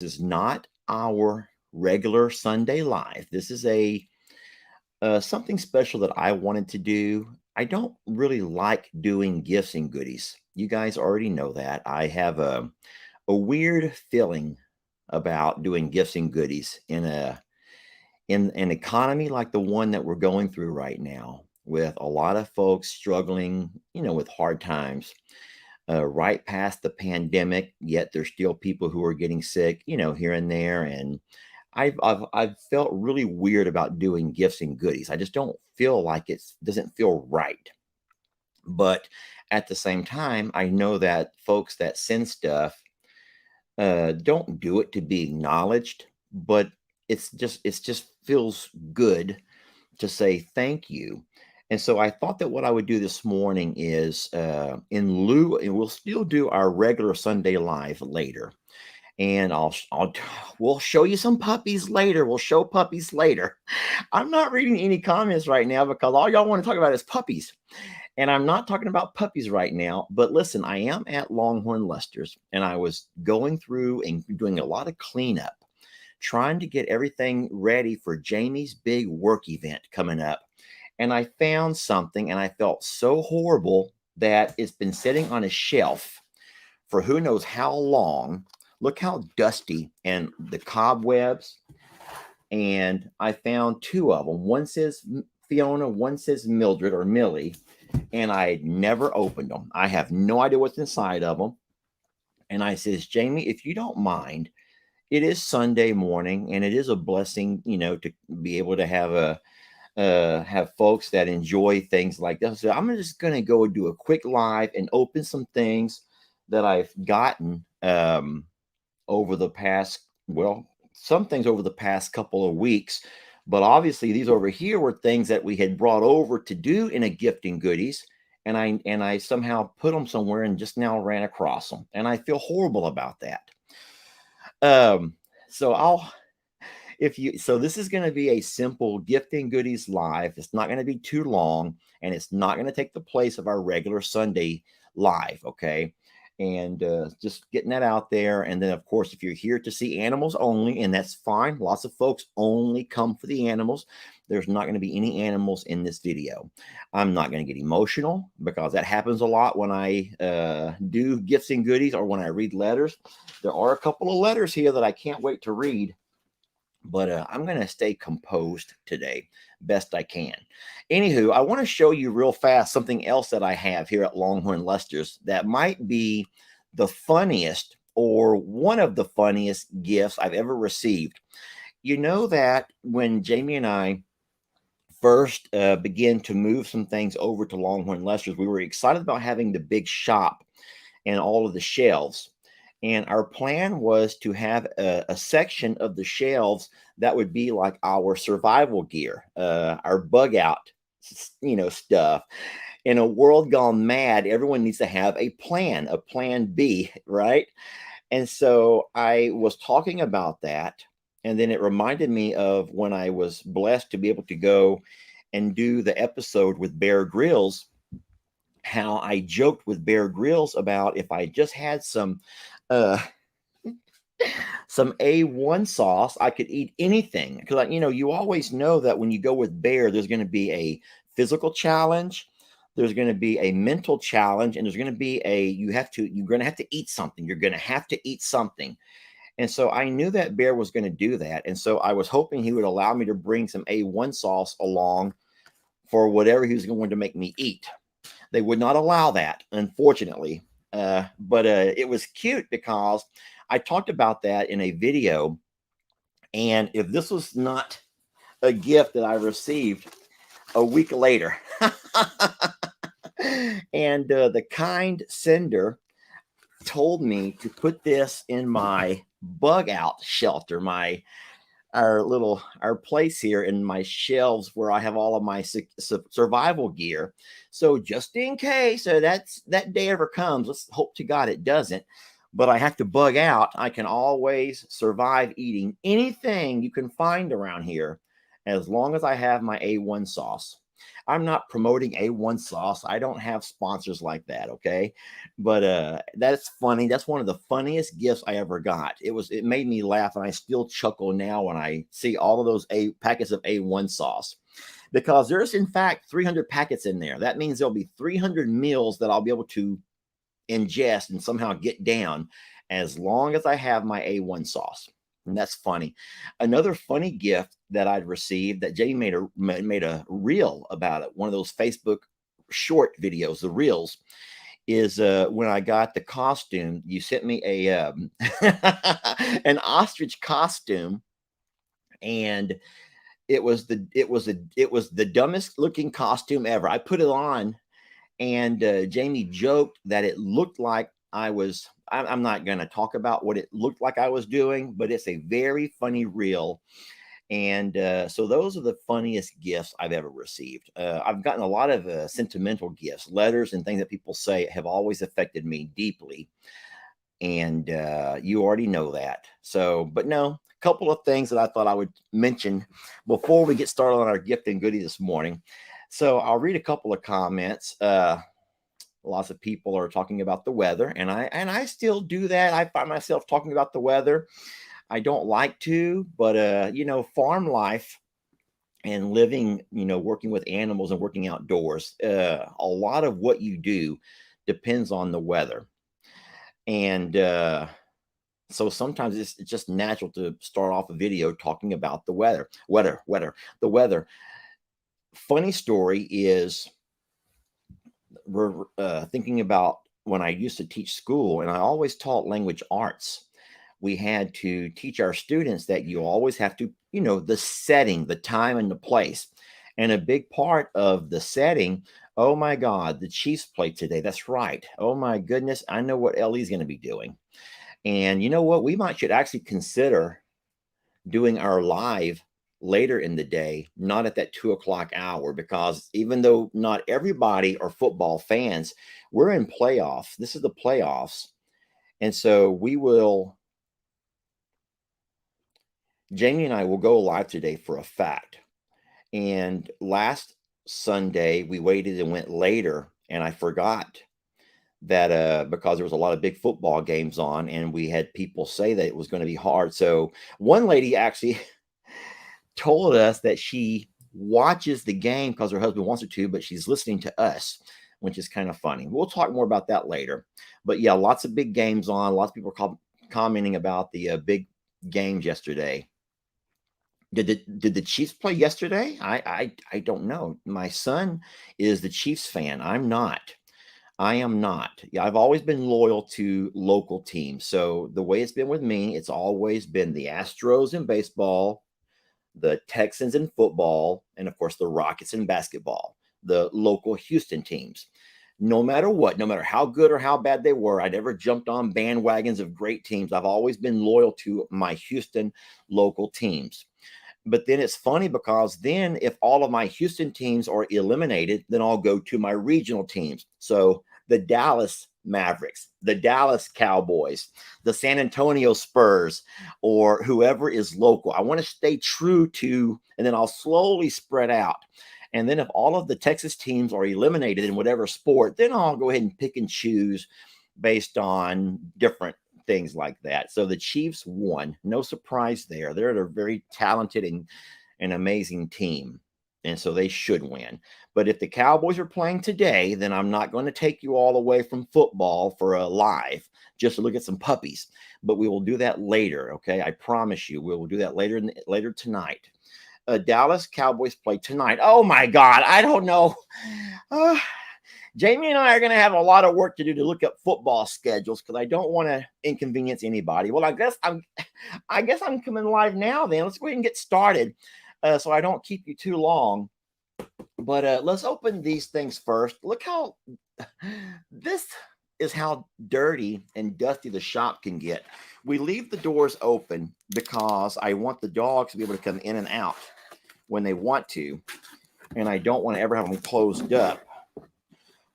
Is not our regular Sunday live. This is a something special that I wanted to do. I don't really like doing gifts and goodies. You guys already know that. I have a weird feeling about doing gifts and goodies in an economy like the one that we're going through right now, with a lot of folks struggling, with hard times. Right past the pandemic, yet there's still people who are getting sick, here and there. And I've felt really weird about doing gifts and goodies. I just don't feel like it doesn't feel right. But at the same time, I know that folks that send stuff don't do it to be acknowledged, but it's just feels good to say thank you. And so I thought that what I would do this morning is, in lieu, and we'll still do our regular Sunday live later. And we'll show you some puppies later. We'll show puppies later. I'm not reading any comments right now because all y'all want to talk about is puppies. And I'm not talking about puppies right now. But listen, I am at Longhorn Lester's, and I was going through and doing a lot of cleanup, trying to get everything ready for Jamie's big work event coming up. And I found something, and I felt so horrible that it's been sitting on a shelf for who knows how long. Look how dusty and the cobwebs. And I found two of them. One says Fiona, one says Mildred or Millie. And I had never opened them. I have no idea what's inside of them. And I says, Jamie, if you don't mind, it is Sunday morning, and it is a blessing, to be able to have folks that enjoy things like this. So I'm just going to go do a quick live and open some things that I've gotten over the past, well, some things over the past couple of weeks. But obviously, these over here were things that we had brought over to do in a gifting goodies. And I somehow put them somewhere and just now ran across them. And I feel horrible about that. Um, so I'll if you so this is going to be a simple gifting goodies live. It's not going to be too long, and it's not going to take the place of our regular Sunday live. Okay. And just getting that out there. And then, of course, if you're here to see animals only, and that's fine, lots of folks only come for the animals. There's not going to be any animals in this video. I'm not going to get emotional because that happens a lot when I do gifts and goodies or when I read letters. There are a couple of letters here that I can't wait to read, but I'm going to stay composed today, best I can. Anywho, I want to show you real fast something else that I have here at Longhorn Lester's that might be the funniest or one of the funniest gifts I've ever received. You know that when Jamie and I first began to move some things over to Longhorn Lester's, we were excited about having the big shop and all of the shelves. And our plan was to have a section of the shelves that would be like our survival gear, our bug out, stuff. In a world gone mad, everyone needs to have a plan B, right? And so I was talking about that. And then it reminded me of when I was blessed to be able to go and do the episode with Bear Grylls, how I joked with Bear Grylls about if I just had uh some A1 sauce, I could eat anything. Because you always know that when you go with Bear, there's going to be a physical challenge, there's going to be a mental challenge, and there's going to be you're going to have to eat something. You're going to have to eat something. And so I knew that Bear was going to do that. And so I was hoping he would allow me to bring some A1 sauce along for whatever he was going to make me eat. They would not allow that, unfortunately. But it was cute because I talked about that in a video. And if this was not a gift that I received a week later, and the kind sender told me to put this in my bug out shelter, our place here in my shelves where I have all of my survival gear. So just in case that day ever comes, let's hope to God it doesn't. But I have to bug out. I can always survive eating anything you can find around here as long as I have my A1 sauce. I'm not promoting A1 sauce. I don't have sponsors like that, okay? But that's funny. That's one of the funniest gifts I ever got. It made me laugh, and I still chuckle now when I see all of those packets of A1 sauce. Because there's in fact 300 packets in there. That means there'll be 300 meals that I'll be able to ingest and somehow get down as long as I have my A1 sauce. And that's funny. Another funny gift that I'd received that Jamie made a reel about it, one of those Facebook short videos, the reels, is when I got the costume. You sent me a an ostrich costume, and it was the dumbest looking costume ever. I put it on, and Jamie joked that it looked like I was. I'm not going to talk about what it looked like I was doing, but it's a very funny reel. And so those are the funniest gifts I've ever received. I've gotten a lot of sentimental gifts, letters, and things that people say have always affected me deeply. And you already know that. So, but no, a couple of things that I thought I would mention before we get started on our gift and goodie this morning. So I'll read a couple of comments. Lots of people are talking about the weather, and I still do that. I find myself talking about the weather. I don't like to, but farm life and living, working with animals and working outdoors, a lot of what you do depends on the weather. And so sometimes it's just natural to start off a video talking about the the weather. Funny story is, we're thinking about when I used to teach school, and I always taught language arts. We had to teach our students that you always have to, the setting, the time, and the place. And a big part of the setting, oh my God, the Chiefs play today. That's right. Oh my goodness, I know what Ellie's going to be doing. And you know what? We might should actually consider doing our live later in the day, not at that 2 o'clock hour, because even though not everybody are football fans, we're in playoffs. This is the playoffs. And so Jamie and I will go live today for a fact. And last Sunday, we waited and went later, and I forgot that because there was a lot of big football games on, and we had people say that it was going to be hard. So one lady actually told us that she watches the game because her husband wants her to, but she's listening to us, which is kind of funny. We'll talk more about that later. But yeah, lots of big games on. Lots of people commenting about the big games yesterday. Did the Chiefs play yesterday? I don't know. My son is the Chiefs fan. I'm not. I am not. Yeah, I've always been loyal to local teams. So the way it's been with me, it's always been the Astros in baseball, the Texans in football, and of course the Rockets in basketball, the local Houston teams. No matter what, no matter how good or how bad they were, I never jumped on bandwagons of great teams. I've always been loyal to my Houston local teams. But then it's funny because then if all of my Houston teams are eliminated, then I'll go to my regional teams. So the Dallas Mavericks, the Dallas Cowboys, the San Antonio Spurs, or whoever is local. I want to stay true to, and then I'll slowly spread out. And then if all of the Texas teams are eliminated in whatever sport, then I'll go ahead and pick and choose based on different things like that. So the Chiefs won. No surprise there. They're a very talented and amazing team. And so they should win. But if the Cowboys are playing today, then I'm not going to take you all the way from football for a live just to look at some puppies. But we will do that later, okay? I promise you, we will do that later tonight. Dallas Cowboys play tonight. Oh my God, I don't know. Jamie and I are going to have a lot of work to do to look up football schedules because I don't want to inconvenience anybody. Well, I guess I'm coming live now. Then let's go ahead and get started, so I don't keep you too long. But let's open these things first. Look how this is how dirty and dusty the shop can get. We leave the doors open because I want the dogs to be able to come in and out when they want to, and I don't want to ever have them closed up.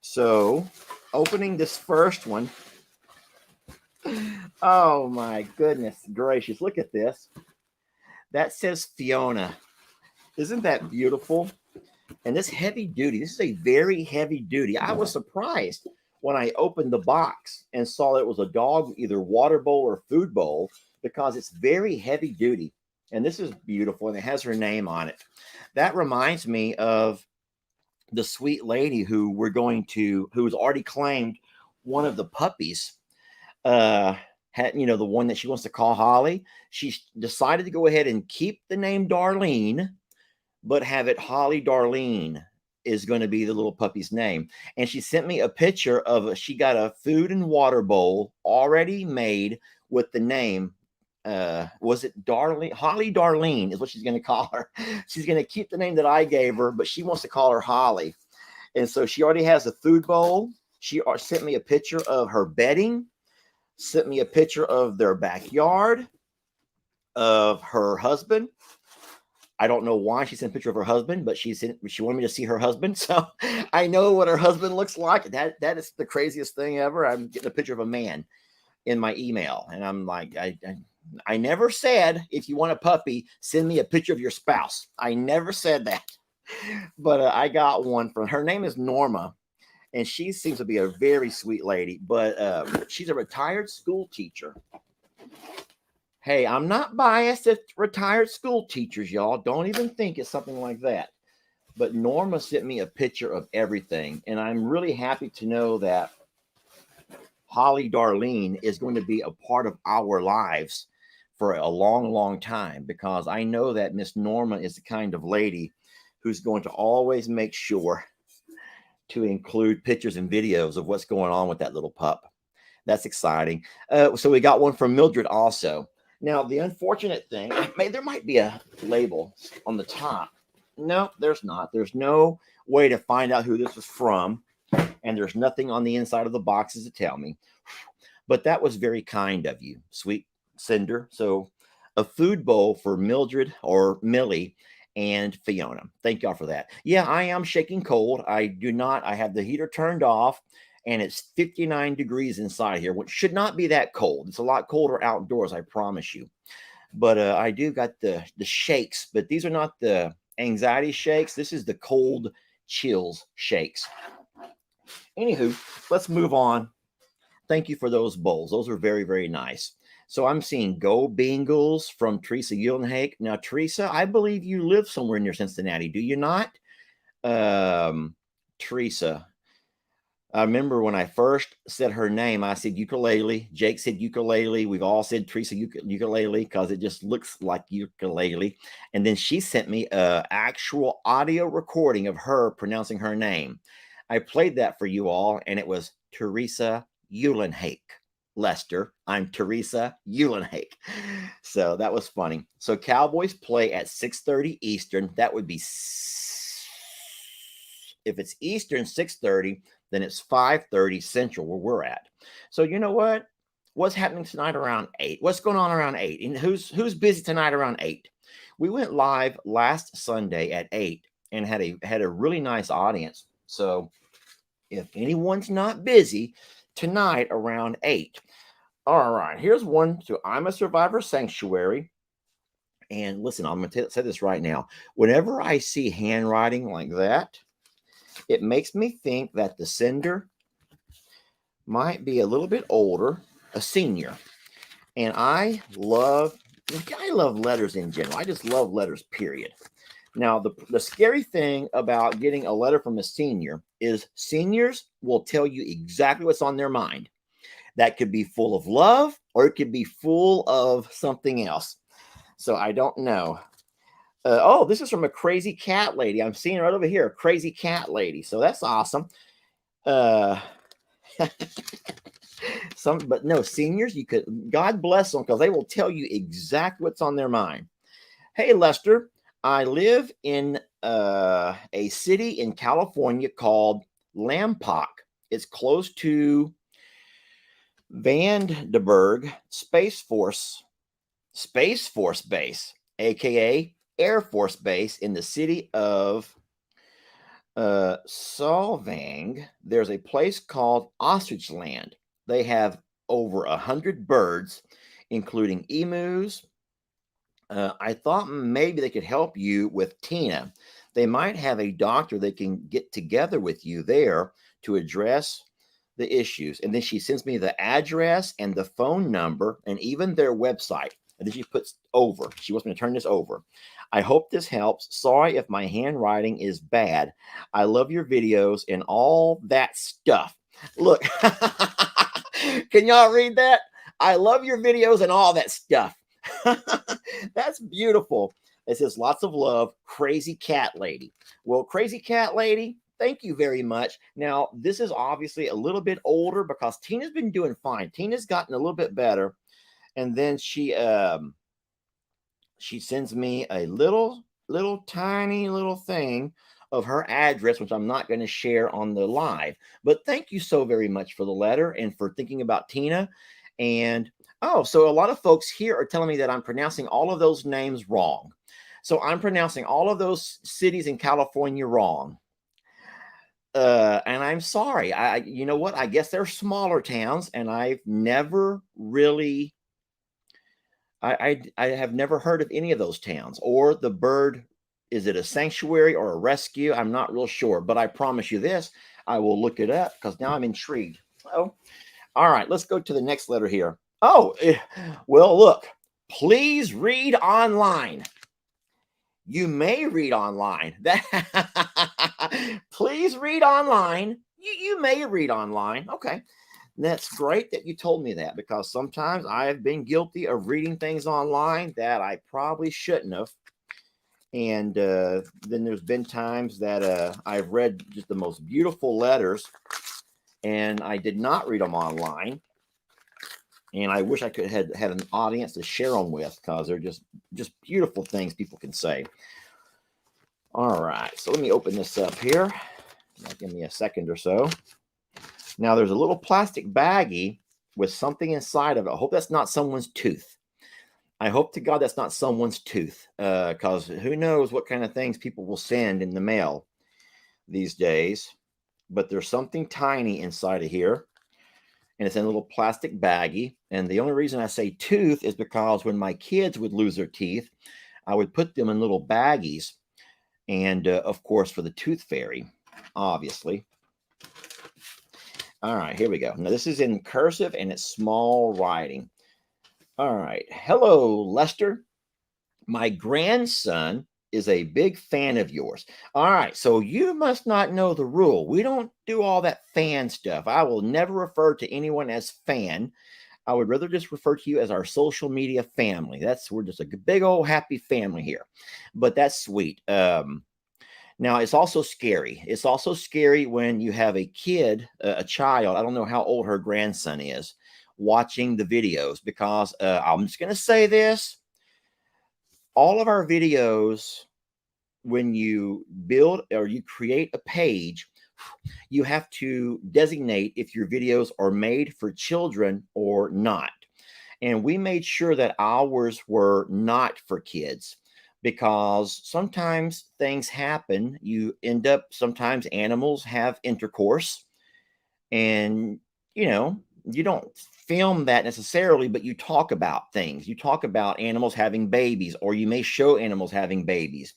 So, opening this first one. Oh my goodness gracious, look at this. That says Fiona. Isn't that beautiful? And this heavy duty, this is a very heavy duty. I was surprised when I opened the box and saw that it was a dog, either water bowl or food bowl, because it's very heavy duty. And this is beautiful, and it has her name on it. That reminds me of the sweet lady who's already claimed one of the puppies. Had, the one that she wants to call Holly. She decided to go ahead and keep the name Darlene, but have it Holly Darlene is going to be the little puppy's name. And she sent me a picture of she got a food and water bowl already made with the name. Was it Darlene? Holly Darlene is what she's going to call her. She's going to keep the name that I gave her, but she wants to call her Holly. And so she already has a food bowl. She sent me a picture of her bedding, sent me a picture of their backyard, of her husband. I don't know why she sent a picture of her husband, but she wanted me to see her husband. So I know what her husband looks like. That is the craziest thing ever. I'm getting a picture of a man in my email. And I'm like, I never said, if you want a puppy, send me a picture of your spouse. I never said that. But I got one from her. Name is Norma. And she seems to be a very sweet lady. But she's a retired school teacher. Hey, I'm not biased at retired school teachers, y'all. Don't even think it's something like that. But Norma sent me a picture of everything. And I'm really happy to know that Holly Darlene is going to be a part of our lives for a long, long time, because I know that Miss Norma is the kind of lady who's going to always make sure to include pictures and videos of what's going on with that little pup. That's exciting. So we got one from Mildred also. Now, the unfortunate thing, there might be a label on the top. No, there's not. There's no way to find out who this was from, and there's nothing on the inside of the boxes to tell me. But that was very kind of you, sweet Cinder. So a food bowl for Mildred or Millie and Fiona. Thank y'all for that. Yeah, I am shaking cold. I have the heater turned off, and it's 59 degrees inside here, which should not be that cold. It's a lot colder outdoors, I promise you. But I do got the shakes, but these are not the anxiety shakes. This is the cold chills shakes. Anywho, let's move on. Thank you for those bowls. Those are very, very nice. So I'm seeing Go Bengals from Teresa Eulenhake. Now, Teresa, I believe you live somewhere near Cincinnati. Do you not? Teresa, I remember when I first said her name, I said ukulele. Jake said ukulele. We've all said Teresa ukulele because it just looks like ukulele. And then she sent me an actual audio recording of her pronouncing her name. I played that for you all, and it was Teresa Eulenhake. Lester, I'm Teresa Eulenhake. So that was funny. So Cowboys play at 6:30 Eastern. That would be, if it's Eastern 6:30, then it's 5:30 Central where we're at. So you know what? What's happening tonight around 8? What's going on around 8? And who's busy tonight around 8? We went live last Sunday at 8 and had a really nice audience. So if anyone's not busy tonight around 8. All right, here's one to I'm a Survivor Sanctuary. And listen, I'm going to say this right now. Whenever I see handwriting like that, it makes me think that the sender might be a little bit older, a senior. And I love letters in general. I just love letters, period. Now, the scary thing about getting a letter from a senior is seniors will tell you exactly what's on their mind. That could be full of love, or it could be full of something else. So I don't know. Oh, this is from a crazy cat lady. I'm seeing right over here, a crazy cat lady. So that's awesome. But no, seniors, God bless them, because they will tell you exactly what's on their mind. Hey, Lester, I live in a city in California called Lompoc. It's close to Vandenberg Space Force Base, aka Air Force Base, in the city of Solvang. There's a place called Ostrich Land. They have over 100 birds, including emus, I thought maybe they could help you with Tina. They might have a doctor they can get together with you there to address the issues. And then she sends me the address and the phone number and even their website. And then she puts over. She wants me to turn this over. I hope this helps. Sorry if my handwriting is bad. I love your videos and all that stuff. Look, can y'all read that? I love your videos and all that stuff. That's beautiful. It says lots of love, Crazy Cat Lady. Well, Crazy Cat Lady, thank you very much. Now, this is obviously a little bit older because Tina's been doing fine. Tina's gotten a little bit better. And then she sends me a little tiny little thing of her address, which I'm not going to share on the live. But thank you so very much for the letter and for thinking about Tina. And oh, so a lot of folks here are telling me that I'm pronouncing all of those names wrong. So I'm pronouncing all of those cities in California wrong. And I'm sorry. You know what? I guess they're smaller towns, and I've never really I have never heard of any of those towns or the bird. Is it a sanctuary or a rescue? I'm not real sure, but I promise you this, I will look it up because now I'm intrigued. Oh, all right, let's go to the next letter here. Oh, well, look, please read online. You may read online. Please read online. You may read online. Okay. That's great that you told me that because sometimes I have been guilty of reading things online that I probably shouldn't have. And then there's been times that I've read just the most beautiful letters and I did not read them online. And I wish I could have had an audience to share them with because they're just beautiful things people can say. All right, so let me open this up here. Give me a second or so. Now there's a little plastic baggie with something inside of it. I hope that's not someone's tooth. I hope to God that's not someone's tooth because who knows what kind of things people will send in the mail these days. But there's something tiny inside of here. And it's in a little plastic baggie. And the only reason I say tooth is because when my kids would lose their teeth, I would put them in little baggies. And of course, for the tooth fairy, obviously. All right, here we go. Now, this is in cursive and it's small writing. All right. Hello, Lester. My grandson is a big fan of yours. All right. So you must not know the rule. We don't do all that fan stuff. I will never refer to anyone as fan. I would rather just refer to you as our social media family. We're just a big old happy family here. But that's sweet. Now, it's also scary. It's also scary when you have a kid, a child, I don't know how old her grandson is, watching the videos because I'm just going to say this. All of our videos, when you build or you create a page, you have to designate if your videos are made for children or not. And we made sure that ours were not for kids because sometimes things happen. You end up, sometimes animals have intercourse and, you don't film that necessarily, but you talk about things. You talk about animals having babies, or you may show animals having babies.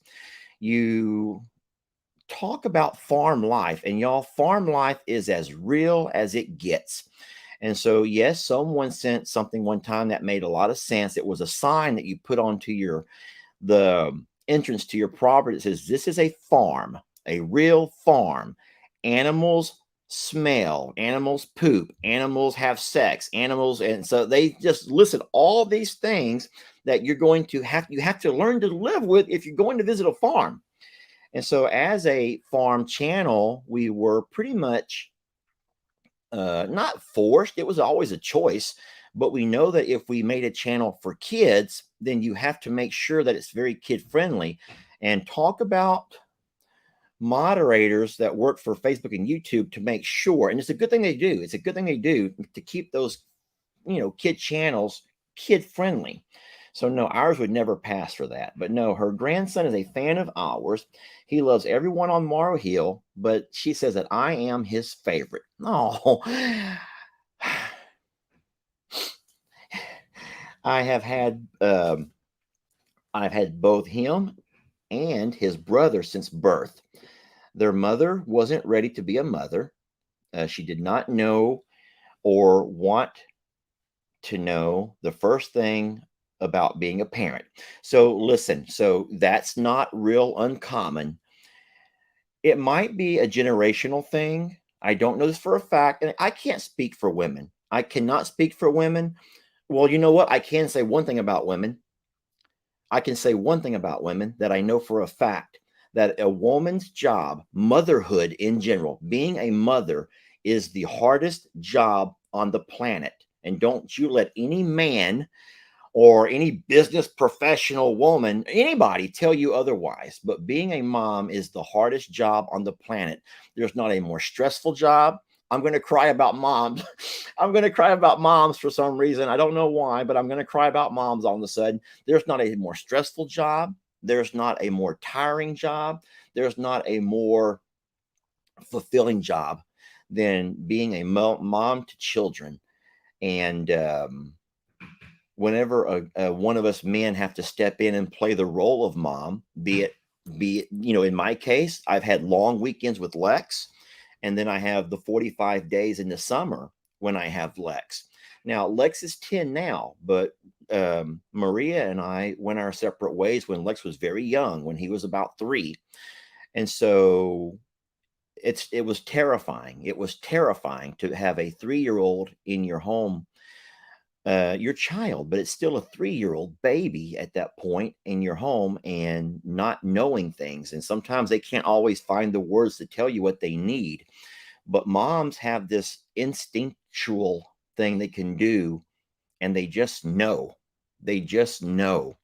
You talk about farm life, and y'all, farm life is as real as it gets. And so, yes, someone sent something one time that made a lot of sense. It was a sign that you put onto the entrance to your property that says, this is a farm, a real farm. Animals smell, animals poop, animals have sex, animals. And so they just listed all these things that you have to learn to live with if you're going to visit a farm. And so as a farm channel, we were pretty much not forced. It was always a choice, but we know that if we made a channel for kids, then you have to make sure that it's very kid friendly. And talk about moderators that work for Facebook and YouTube to make sure, and it's a good thing they do. It's a good thing they do to keep those, kid channels kid friendly. So no, ours would never pass for that. But no, her grandson is a fan of ours. He loves everyone on Morrow Hill, but she says that I am his favorite. Oh, I have had I've had both him and his brother since birth. Their mother wasn't ready to be a mother. She did not know or want to know the first thing about being a parent. So, listen, so that's not real uncommon. It might be a generational thing. I don't know this for a fact, and I can't speak for women. I cannot speak for women. Well, you know what? I can say one thing about women. I can say one thing about women that I know for a fact, that a woman's job, motherhood in general, being a mother is the hardest job on the planet. And don't you let any man or any business professional woman, anybody tell you otherwise. But being a mom is the hardest job on the planet. There's not a more stressful job. I'm going to cry about moms. I'm going to cry about moms for some reason. I don't know why, but I'm going to cry about moms all of a sudden. There's not a more stressful job. There's not a more tiring job. There's not a more fulfilling job than being a mom to children. And whenever one of us men have to step in and play the role of mom, be it, in my case, I've had long weekends with Lex, and then I have the 45 days in the summer when I have Lex. Now, Lex is 10 now, but Maria and I went our separate ways when Lex was very young, when he was about 3. And so it was terrifying. It was terrifying to have a 3-year-old in your home, your child, but it's still a 3-year-old baby at that point in your home and not knowing things. And sometimes they can't always find the words to tell you what they need. But moms have this instinctual thing they can do, and they just know. They just know.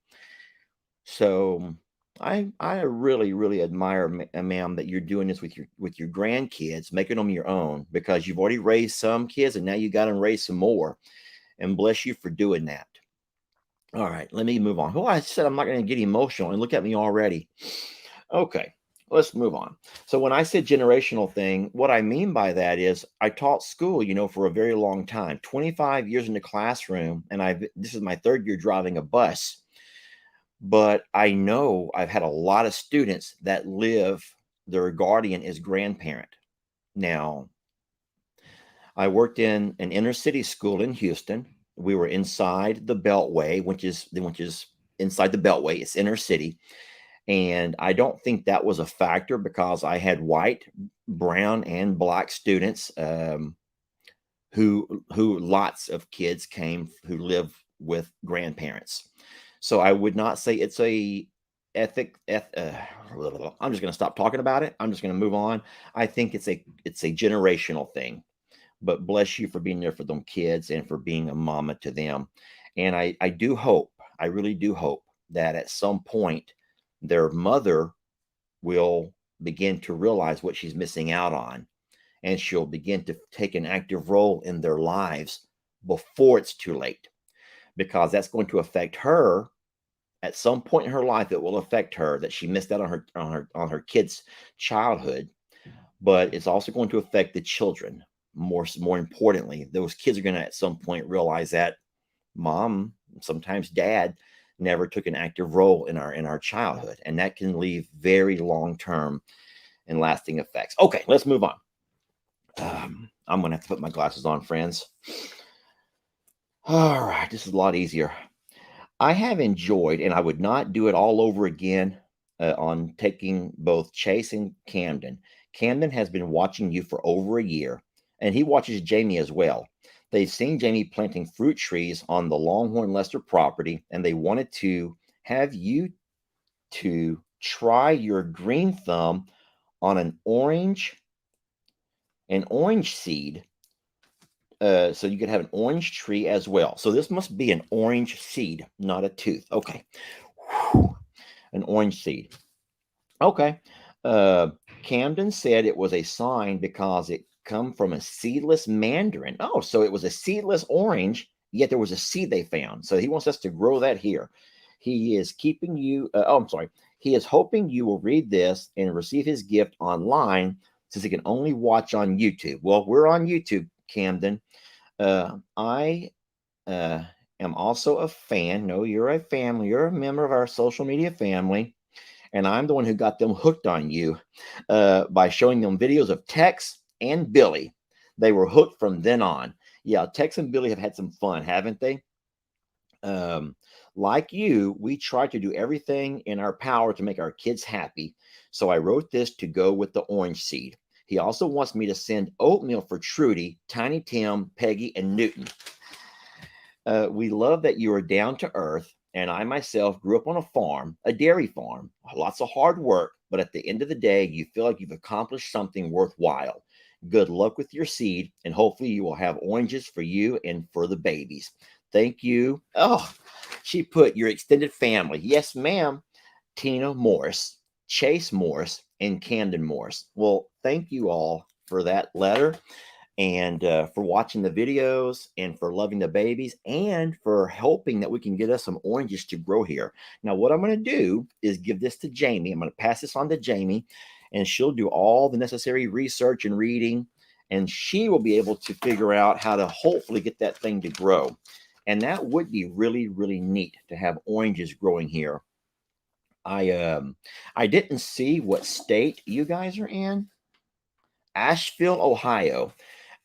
So I really really admire, ma'am, that you're doing this with your grandkids, making them your own, because you've already raised some kids and now you got to raise some more. And bless you for doing that. All right, let me move on. Oh, I said I'm not going to get emotional, and look at me already. Okay, let's move on. So when I said generational thing, what I mean by that is I taught school, for a very long time, 25 years in the classroom, and this is my 3rd year driving a bus. But I know I've had a lot of students that their guardian is grandparent. Now, I worked in an inner city school in Houston. We were inside the Beltway, which is inside the Beltway. It's inner city, and I don't think that was a factor because I had white, brown, and black students, who lots of kids came who live with grandparents. So I would not say it's a I'm just going to stop talking about it. I'm just going to move on. I think it's a generational thing. But bless you for being there for them kids and for being a mama to them. And I do hope, I really do hope that at some point their mother will begin to realize what she's missing out on, and she'll begin to take an active role in their lives before it's too late, because that's going to affect her at some point in her life. It will affect her that she missed out on her kids' childhood, but it's also going to affect the children. More importantly, those kids are going to at some point realize that mom, sometimes dad, never took an active role in our childhood, and that can leave very long-term and lasting effects. Okay, let's move on. I'm going to have to put my glasses on, friends. All right, this is a lot easier. I have enjoyed, and I would not do it all over again, on taking both Chase and Camden. Camden has been watching you for over a year, and he watches Jamie as well. They've seen Jamie planting fruit trees on the Longhorn Lester property, and they wanted to have you to try your green thumb on an orange seed, so you could have an orange tree as well. So this must be an orange seed, not a tooth. Okay. Whew. An orange seed. Okay. Camden said it was a sign because it come from a seedless mandarin. Oh, so it was a seedless orange, yet there was a seed they found. So he wants us to grow that here. He is keeping you, I'm sorry. He is hoping you will read this and receive his gift online, since he can only watch on YouTube. Well, we're on YouTube, Camden. I am also a fan. No, you're a family. You're a member of our social media family. And I'm the one who got them hooked on you by showing them videos of Tex and Billy. They were hooked from then on. Yeah, Tex and Billy have had some fun, haven't they? Um, like you, we try to do everything in our power to make our kids happy. So I wrote this to go with the orange seed. He also wants me to send oatmeal for Trudy, Tiny Tim, Peggy, and Newton. We love that you are down to earth. And I myself grew up on a farm, a dairy farm, lots of hard work. But at the end of the day, you feel like you've accomplished something worthwhile. Good luck with your seed, and hopefully, you will have oranges for you and for the babies. Thank you. Oh, she put your extended family. Yes, ma'am. Tina Morris, Chase Morris, and Camden Morris. Well, thank you all for that letter and for watching the videos and for loving the babies and for helping that we can get us some oranges to grow here. Now, what I'm going to do is give this to Jamie. I'm going to pass this on to Jamie, and she'll do all the necessary research and reading, and she will be able to figure out how to hopefully get that thing to grow. And that would be really, really neat to have oranges growing here. I didn't see what state you guys are in. Asheville, Ohio.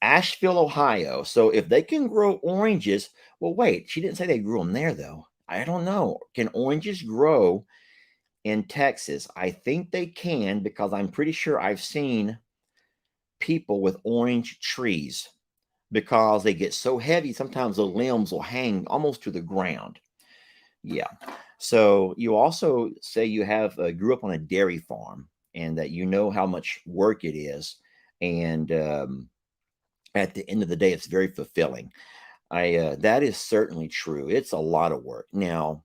Asheville, Ohio. So if they can grow oranges, well, wait, she didn't say they grew them there though. I don't know. Can oranges grow in Texas? I think they can because I'm pretty sure I've seen people with orange trees because they get so heavy, sometimes the limbs will hang almost to the ground. Yeah. So you also say you have grew up on a dairy farm and that you know how much work it is. And at the end of the day, it's very fulfilling. I That is certainly true. It's a lot of work. Now,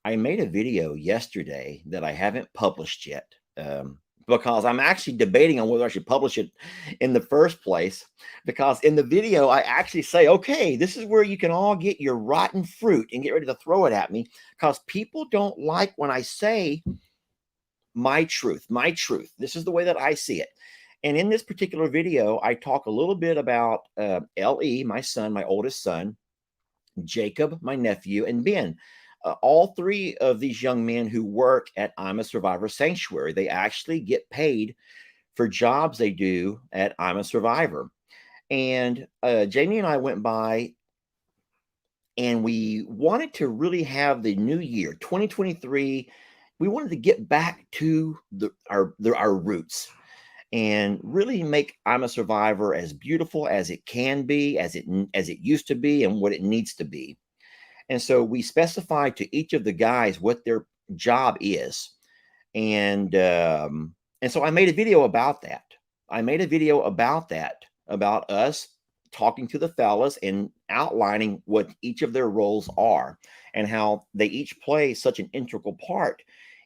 I made a video yesterday that I haven't published yet because I'm actually debating on whether I should publish it in the first place. Because in the video, I actually say, okay, this is where you can all get your rotten fruit and get ready to throw it at me because people don't like when I say my truth, my truth. This is the way that I see it. And in this particular video, I talk a little bit about LE, my son, my oldest son, Jacob, my nephew, and Ben. All three of these young men who work at I'm a Survivor Sanctuary, they actually get paid for jobs they do at I'm a Survivor. And Jamie and I went by and we wanted to really have the new year, 2023. We wanted to get back to our roots and really make I'm a Survivor as beautiful as it can be, as it used to be, and what it needs to be. And so we specified to each of the guys what their job is, and so I made a video about that. I made a video about that, about us talking to the fellas and outlining what each of their roles are and how they each play such an integral part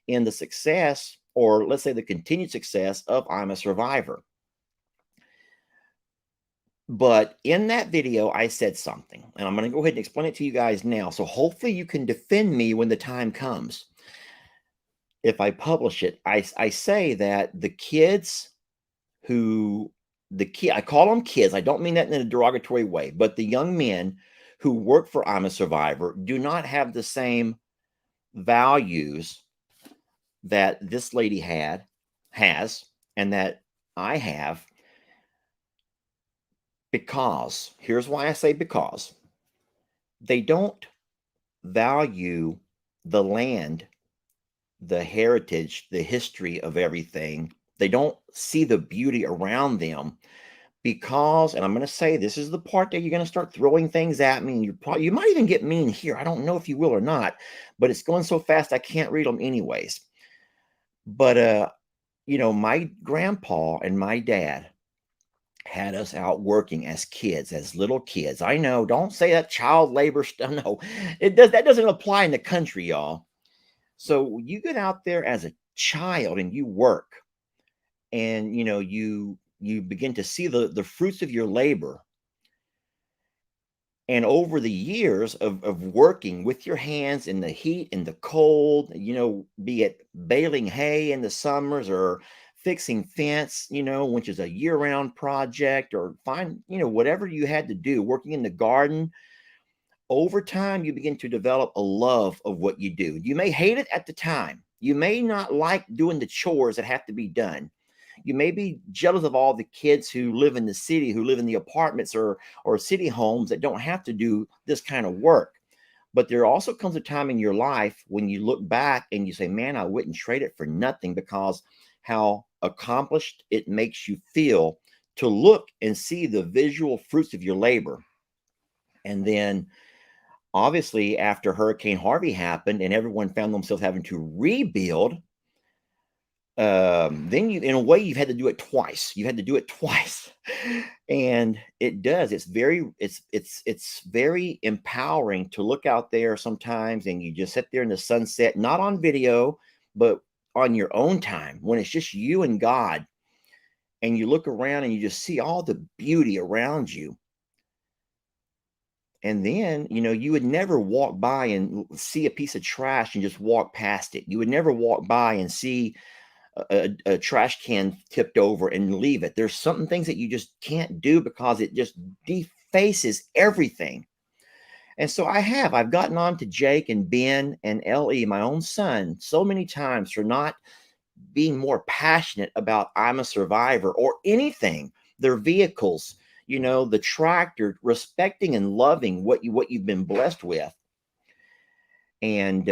in the success, or let's say the continued success, of I'm a Survivor. But in that video, I said something, and I'm going to go ahead and explain it to you guys now. So hopefully you can defend me when the time comes. If I publish it, I say that the kids who, I call them kids. I don't mean that in a derogatory way, but the young men who work for I'm a Survivor do not have the same values that this lady has, and that I have. Because here's why I say because they don't value the land, the heritage, the history of everything. They don't see the beauty around them because, and I'm going to say this is the part that you're going to start throwing things at me, and you might even get mean here. I don't know if you will or not, but it's going so fast I can't read them anyways. But my grandpa and my dad had us out working as kids, as little kids. I know, don't say that child labor stuff. No, that doesn't apply in the country, y'all. So you get out there as a child and you work, and you begin to see the fruits of your labor. And over the years of working with your hands in the heat and the cold, be it baling hay in the summers or fixing fence, which is a year-round project, or whatever you had to do, working in the garden, over time, you begin to develop a love of what you do. You may hate it at the time. You may not like doing the chores that have to be done. You may be jealous of all the kids who live in the city, who live in the apartments or city homes that don't have to do this kind of work. But there also comes a time in your life when you look back and you say, man, I wouldn't trade it for nothing, because how accomplished it makes you feel to look and see the visual fruits of your labor. And then obviously, after Hurricane Harvey happened and everyone found themselves having to rebuild, then you, in a way, you've had to do it twice. You had to do it twice, and it does. It's very empowering to look out there sometimes, and you just sit there in the sunset, not on video, but on your own time when it's just you and God, and you look around and you just see all the beauty around you. And then, you would never walk by and see a piece of trash and just walk past it. You would never walk by and see a trash can tipped over and leave it. There's some things that you just can't do because it just defaces everything. And so I've gotten on to Jake and Ben and Ellie, my own son, so many times for not being more passionate about I'm a survivor or anything, their vehicles, the tractor, respecting and loving what you've been blessed with. And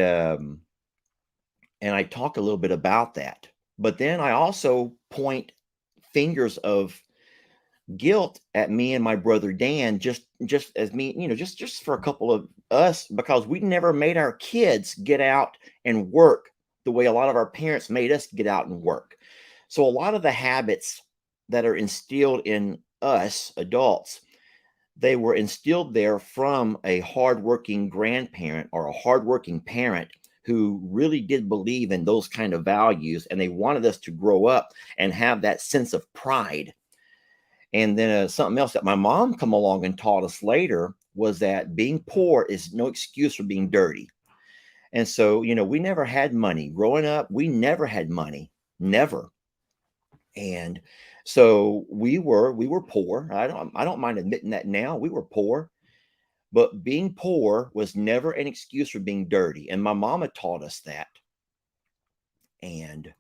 I talk a little bit about that. But then I also point fingers of guilt at me and my brother Dan, just as me, just for a couple of us, because we never made our kids get out and work the way a lot of our parents made us get out and work. So a lot of the habits that are instilled in us adults, they were instilled there from a hardworking grandparent or a hardworking parent who really did believe in those kind of values, and they wanted us to grow up and have that sense of pride. And then something else that my mom come along and taught us later was that being poor is no excuse for being dirty. And so, we never had money growing up. We never had money, never. And so we were poor. I don't mind admitting that now. We were poor, but being poor was never an excuse for being dirty. And my mama taught us that. And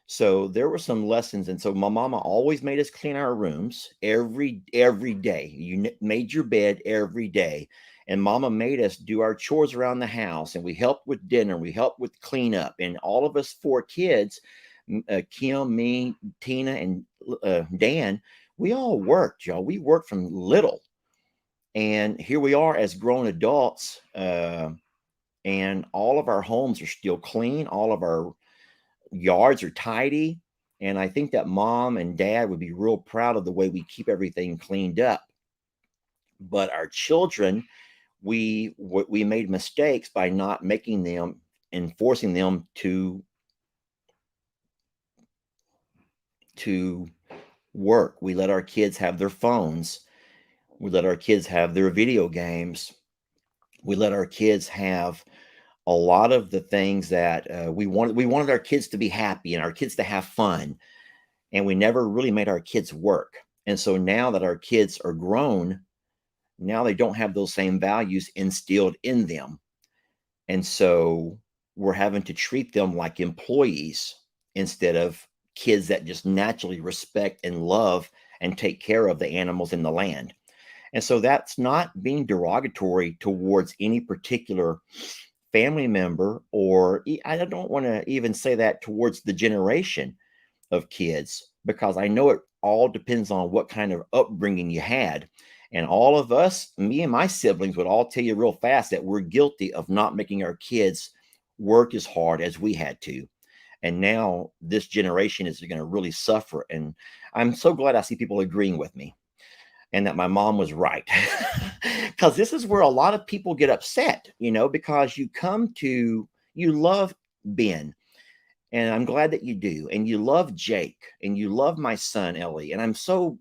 so there were some lessons. And so my mama always made us clean our rooms every day. You made your bed every day. And mama made us do our chores around the house, and we helped with dinner. We helped with cleanup. And all of us four kids, Kim, me, Tina, and Dan, we all worked, y'all. We worked from little. And here we are as grown adults, and all of our homes are still clean. All of our yards are tidy. And I think that mom and dad would be real proud of the way we keep everything cleaned up. But our children, we made mistakes by not making them and forcing them to work. We let our kids have their phones. We let our kids have their video games. We let our kids have a lot of the things that we wanted. We wanted our kids to be happy and our kids to have fun, and we never really made our kids work. And so now that our kids are grown, now they don't have those same values instilled in them. And so we're having to treat them like employees instead of kids that just naturally respect and love and take care of the animals in the land. And so that's not being derogatory towards any particular family member, or I don't want to even say that towards the generation of kids, because I know it all depends on what kind of upbringing you had. And all of us, me and my siblings, would all tell you real fast that we're guilty of not making our kids work as hard as we had to. And now this generation is going to really suffer. And I'm so glad I see people agreeing with me and that my mom was right. Because this is where a lot of people get upset, because you love Ben. And I'm glad that you do. And you love Jake, and you love my son, Ellie. And I'm so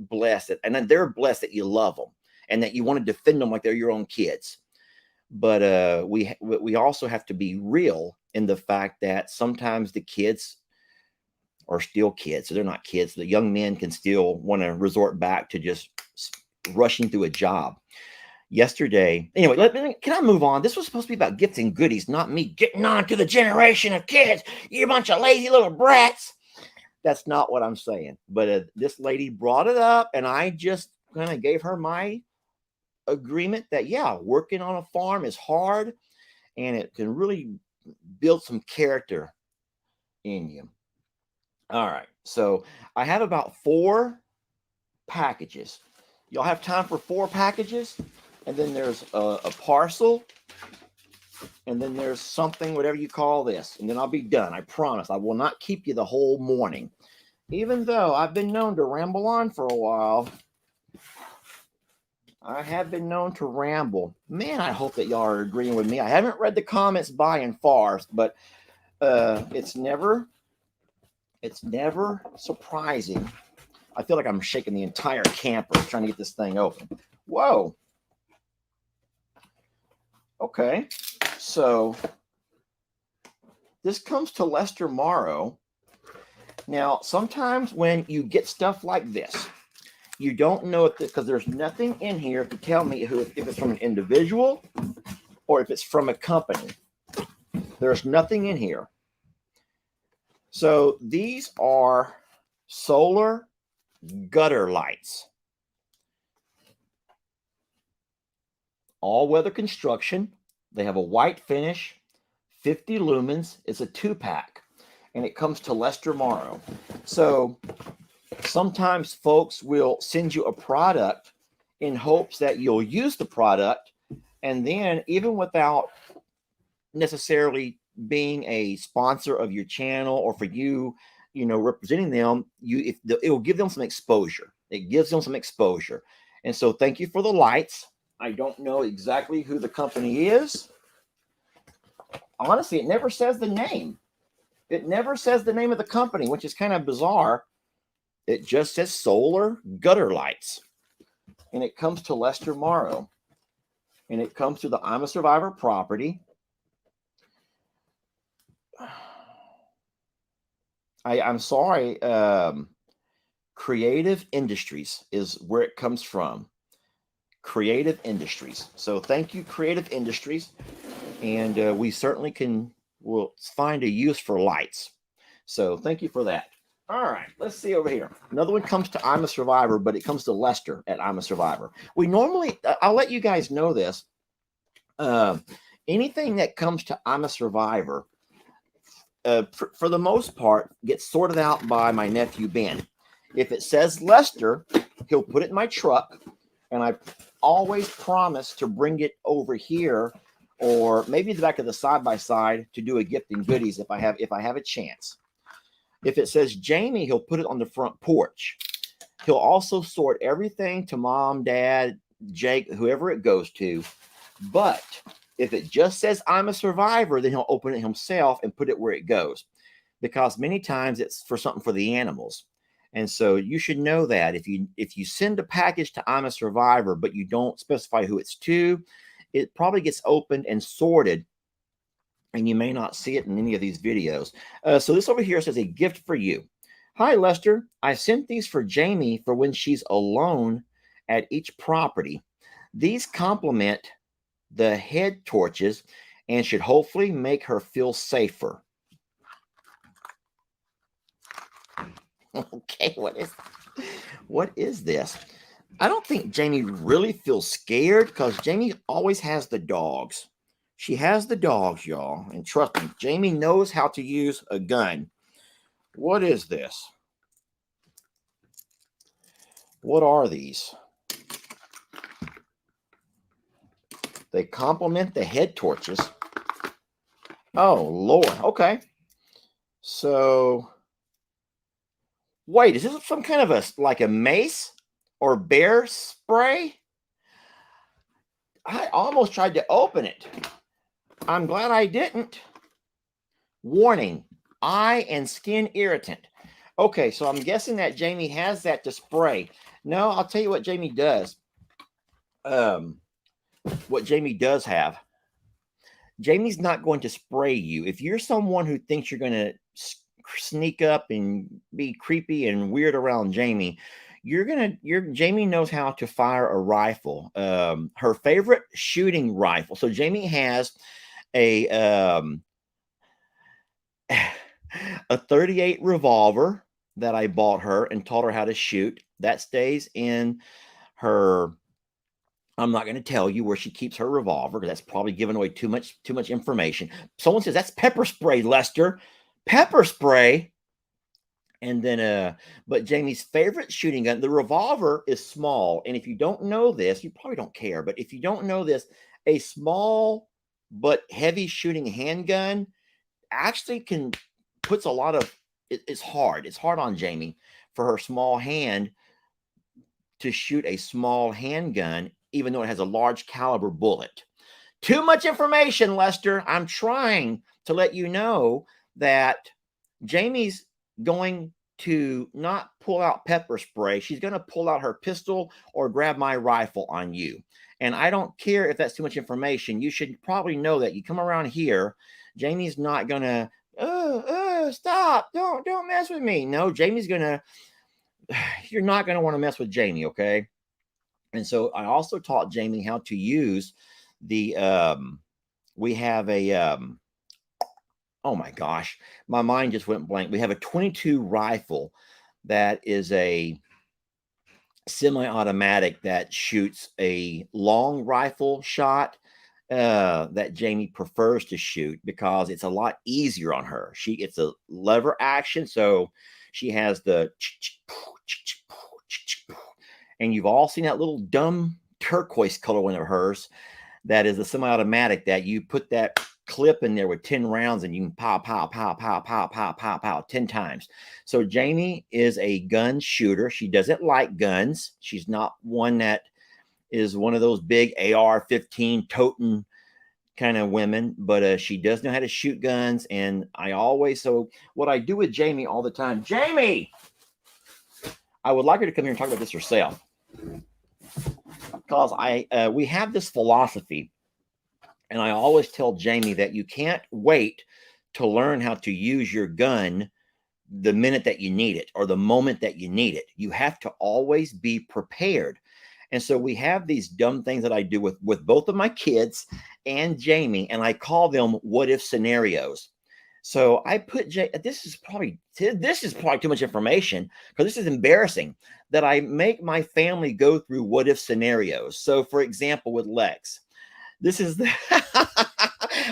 blessed and they're blessed that you love them and that you want to defend them like they're your own kids. But we also have to be real in the fact that sometimes the kids are still kids. So they're not kids. The young men can still want to resort back to just rushing through a job. yesterday. Anyway, can I move on? This was supposed to be about gifts and goodies, not me getting on to the generation of kids. You bunch of lazy little brats. That's not what I'm saying. But this lady brought it up, and I just kind of gave her my agreement that, yeah, working on a farm is hard, and it can really build some character in you. All right. So I have about 4 packages. Y'all have time for 4 packages? And then there's a parcel. And then there's something, whatever you call this. And then I'll be done. I promise. I will not keep you the whole morning. Even though I've been known to ramble on for a while. I have been known to ramble. Man, I hope that y'all are agreeing with me. I haven't read the comments by and far, but it's never surprising. I feel like I'm shaking the entire camper trying to get this thing open. Whoa. Okay. So this comes to Lester Morrow. Now, sometimes when you get stuff like this, you don't know if because there's nothing in here to tell me if it's from an individual or if it's from a company. There's nothing in here. So these are solar gutter lights. All-weather construction. They have a white finish, 50 lumens. It's a 2-pack, and it comes to Lester Morrow. So sometimes folks will send you a product in hopes that you'll use the product, and then even without necessarily being a sponsor of your channel or for you representing them, it will give them some exposure. It gives them some exposure. And so thank you for the lights. I don't know exactly who the company is. Honestly, it never says the name. It never says the name of the company, which is kind of bizarre. It just says solar gutter lights. And it comes to Lester Morrow. And it comes to the I'm a Survivor property. I'm sorry. Creative Industries is where it comes from. Creative Industries. So thank you, Creative Industries. And we certainly will find a use for lights. So thank you for that. All right, let's see over here. Another one comes to I'm a Survivor, but it comes to Lester at I'm a Survivor. We normally, I'll let you guys know this. Anything that comes to I'm a Survivor, for the most part, gets sorted out by my nephew Ben. If it says Lester, he'll put it in my truck, and I always promise to bring it over here, or maybe the back of the side-by-side to do a gift and goodies if I have a chance. If it says Jamie, he'll put it on the front porch. He'll also sort everything to Mom, Dad, Jake, whoever it goes to. But if it just says I'm a Survivor, then he'll open it himself and put it where it goes. Because many times it's for something for the animals. And so you should know that if you send a package to I'm a Survivor, but you don't specify who it's to, it probably gets opened and sorted, and you may not see it in any of these videos. So this over here says a gift for you. Hi, Lester. I sent these for Jamie for when she's alone at each property. These complement the head torches and should hopefully make her feel safer. Okay, what is this? I don't think Jamie really feels scared because Jamie always has the dogs. She has the dogs, y'all. And trust me, Jamie knows how to use a gun. What is this? What are these? They complement the head torches. Oh, Lord. Okay. So, wait, is this some kind of like a mace or bear spray? I almost tried to open it. I'm glad I didn't. Warning, eye and skin irritant. Okay, so I'm guessing that Jamie has that to spray. No, I'll tell you what Jamie does. What Jamie does have. Jamie's not going to spray you. If you're someone who thinks you're going to sneak up and be creepy and weird around Jamie, Jamie knows how to fire a rifle. Her favorite shooting rifle. So Jamie has a a 38 revolver that I bought her and taught her how to shoot. That stays in her. I'm not going to tell you where she keeps her revolver because that's probably giving away too much information. Someone says that's pepper spray, Lester. Pepper spray. And then but Jamie's favorite shooting gun, the revolver is small. And if you don't know this, you probably don't care, but if you don't know this, a small but heavy shooting handgun actually puts a lot of it's hard. It's hard on Jamie for her small hand to shoot a small handgun, even though it has a large caliber bullet. Too much information, Lester. I'm trying to let you know that Jamie's going to not pull out pepper spray. She's going to pull out her pistol or grab my rifle on you. And I don't care if that's too much information. You should probably know that you come around here, Jamie's not going to, stop. Don't mess with me. No, Jamie's going to, you're not going to want to mess with Jamie. Okay. And so I also taught Jamie how to use the, we have a, oh my gosh, my mind just went blank. We have a 22 rifle that is a semi-automatic that shoots a long rifle shot that Jamie prefers to shoot because it's a lot easier on her. It's a lever action, so she has the and you've all seen that little dumb turquoise color one of hers that is a semi-automatic that you put that clip in there with 10 rounds and you can pow, pow, pow, pow, pow, pow, pow, pow 10 times. So Jamie is a gun shooter. She doesn't like guns. She's not one that is one of those big AR-15 toting kind of women, but she does know how to shoot guns. And so what I do with Jamie all the time, Jamie, I would like her to come here and talk about this herself. Because we have this philosophy, and I always tell Jamie that you can't wait to learn how to use your gun the minute that you need it or the moment that you need it. You have to always be prepared. And so we have these dumb things that I do with both of my kids and Jamie, and I call them what if scenarios. So I put this is probably too much information because this is embarrassing that I make my family go through what if scenarios. So for example, with Lex, this is the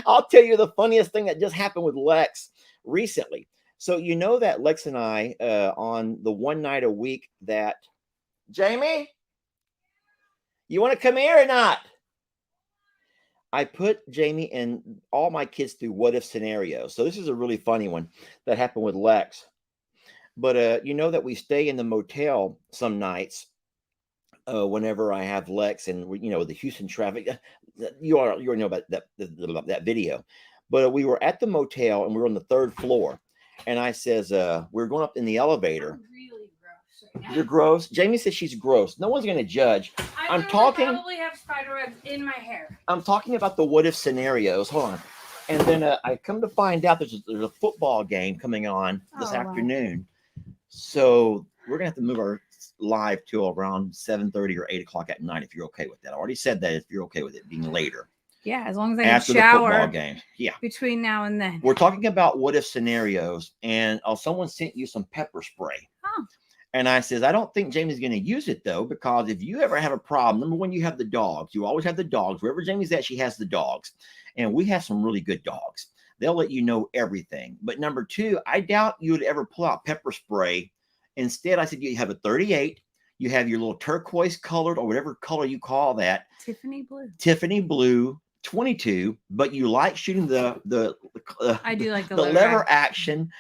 I'll tell you the funniest thing that just happened with Lex recently. So you know that Lex and I on the one night a week that Jamie, you want to come here or not? I put Jamie and all my kids through what if scenarios. So this is a really funny one that happened with Lex. But you know that we stay in the motel some nights whenever I have Lex and the Houston traffic. You already know about that video. But we were at the motel and we were on the third floor. And I says, we're going up in the elevator. I'm really gross right now. You're gross. Jamie says she's gross. No one's going to judge. I probably have spider webs in my hair. I'm talking about the what if scenarios. Hold on. And then I come to find out there's a football game coming on this afternoon. Wow. So we're going to have to move our live to around 7:30 or 8 o'clock at night if you're okay with that. I already said that if you're okay with it being later. Yeah, as long as I after can shower the football game. Yeah. Between now and then. We're talking about what if scenarios, and someone sent you some pepper spray. Oh. And I says, I don't think Jamie's going to use it though, because if you ever have a problem, number one, you have the dogs. You always have the dogs. Wherever Jamie's at, she has the dogs. And we have some really good dogs. They'll let you know everything. But number two, I doubt you would ever pull out pepper spray. Instead, I said, you have a 38. You have your little turquoise colored or whatever color you call that. Tiffany blue 22, but you like shooting I do like the lever action.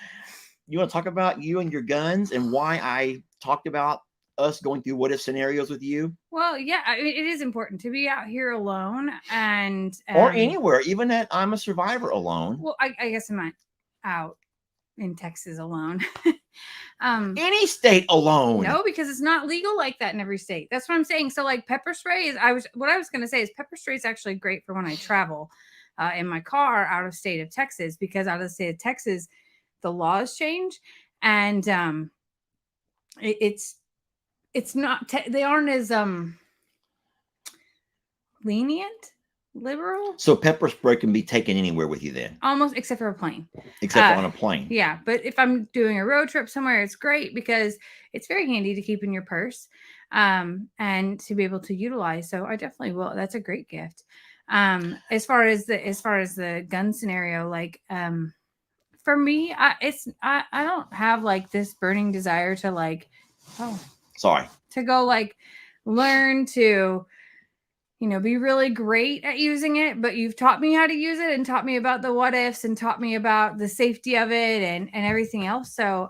You want to talk about you and your guns and why I talked about us going through what if scenarios with you? Well, yeah, I mean, it is important to be out here alone and or anywhere, even that I'm a survivor alone. Well, I guess I'm not out in Texas alone. Any state alone. No, because it's not legal like that in every state. That's what I'm saying. So like pepper spray is what I was going to say is pepper spray is actually great for when I travel in my car out of state of Texas, because out of the state of Texas the laws change and it's it's not they aren't as lenient, liberal, So pepper spray can be taken anywhere with you then, almost, except for a plane. except for on a plane. Yeah, but if I'm doing a road trip somewhere, it's great because it's very handy to keep in your purse, and to be able to utilize. So I definitely will. That's a great gift. As far as the gun scenario, like for me, I don't have like this burning desire to like, oh, Sorry. to go like learn to, be really great at using it, but you've taught me how to use it and taught me about the what ifs and taught me about the safety of it and everything else. So,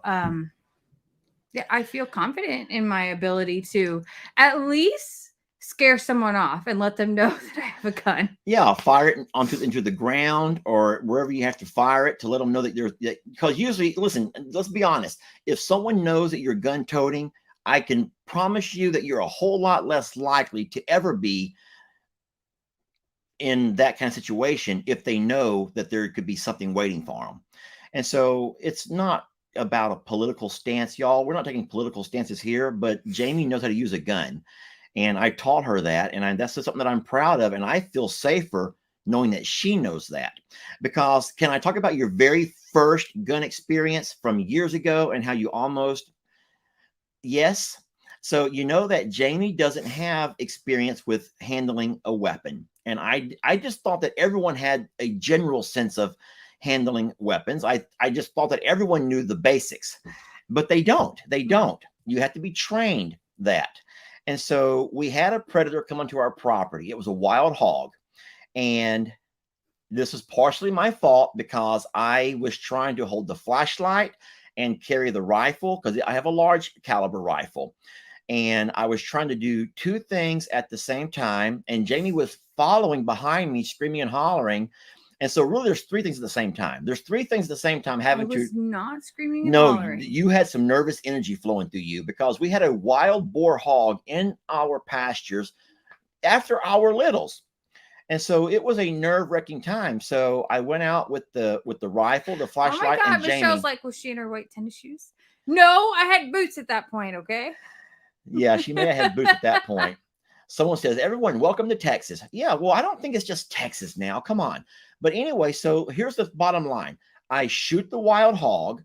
yeah, I feel confident in my ability to at least scare someone off and let them know that I have a gun. Yeah, fire it into the ground or wherever you have to fire it to let them know that there's, because usually, listen, let's be honest. If someone knows that you're gun toting, I can promise you that you're a whole lot less likely to ever be in that kind of situation if they know that there could be something waiting for them. And so it's not about a political stance, y'all. We're not taking political stances here, but Jamie knows how to use a gun. And I taught her that. And that's just something that I'm proud of. And I feel safer knowing that she knows that. Because can I talk about your very first gun experience from years ago and how you almost, yes. So you know that Jamie doesn't have experience with handling a weapon. And I just thought that everyone had a general sense of handling weapons. I just thought that everyone knew the basics, but they don't. They don't. You have to be trained that. And so we had a predator come onto our property. It was a wild hog. And this was partially my fault because I was trying to hold the flashlight and carry the rifle because I have a large caliber rifle. And I was trying to do two things at the same time. And Jamie was following behind me, screaming and hollering. And so really there's three things at the same time. There's three things at the same time I was not screaming and No, hollering. you had some nervous energy flowing through you because we had a wild boar hog in our pastures after our littles. And so it was a nerve-wracking time. So I went out with the rifle, the flashlight, oh my God, and Jamie. Michelle's like, was she in her white tennis shoes? No, I had boots at that point, okay? Yeah, she may have had boots at that point. Someone says, everyone, welcome to Texas. Yeah, well, I don't think it's just Texas now. Come on. But anyway, so here's the bottom line. I shoot the wild hog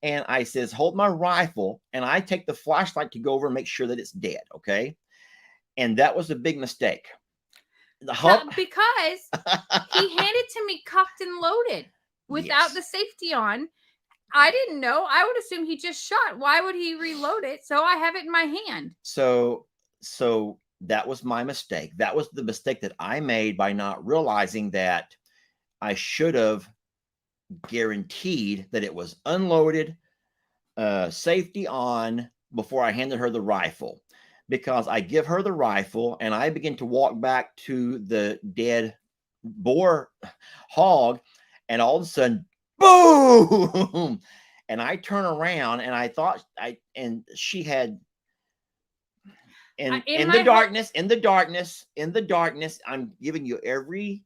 and I says, hold my rifle. And I take the flashlight to go over and make sure that it's dead. Okay. And that was a big mistake. Because he handed to me cocked and loaded without the safety on. I didn't know. I would assume he just shot. Why would he reload it? So I have it in my hand. So that was my mistake. That was the mistake that I made by not realizing that I should have guaranteed that it was unloaded, safety on before I handed her the rifle. Because I give her the rifle and I begin to walk back to the dead boar hog, and all of a sudden, boom! And I turn around and I thought she had in the darkness, I'm giving you every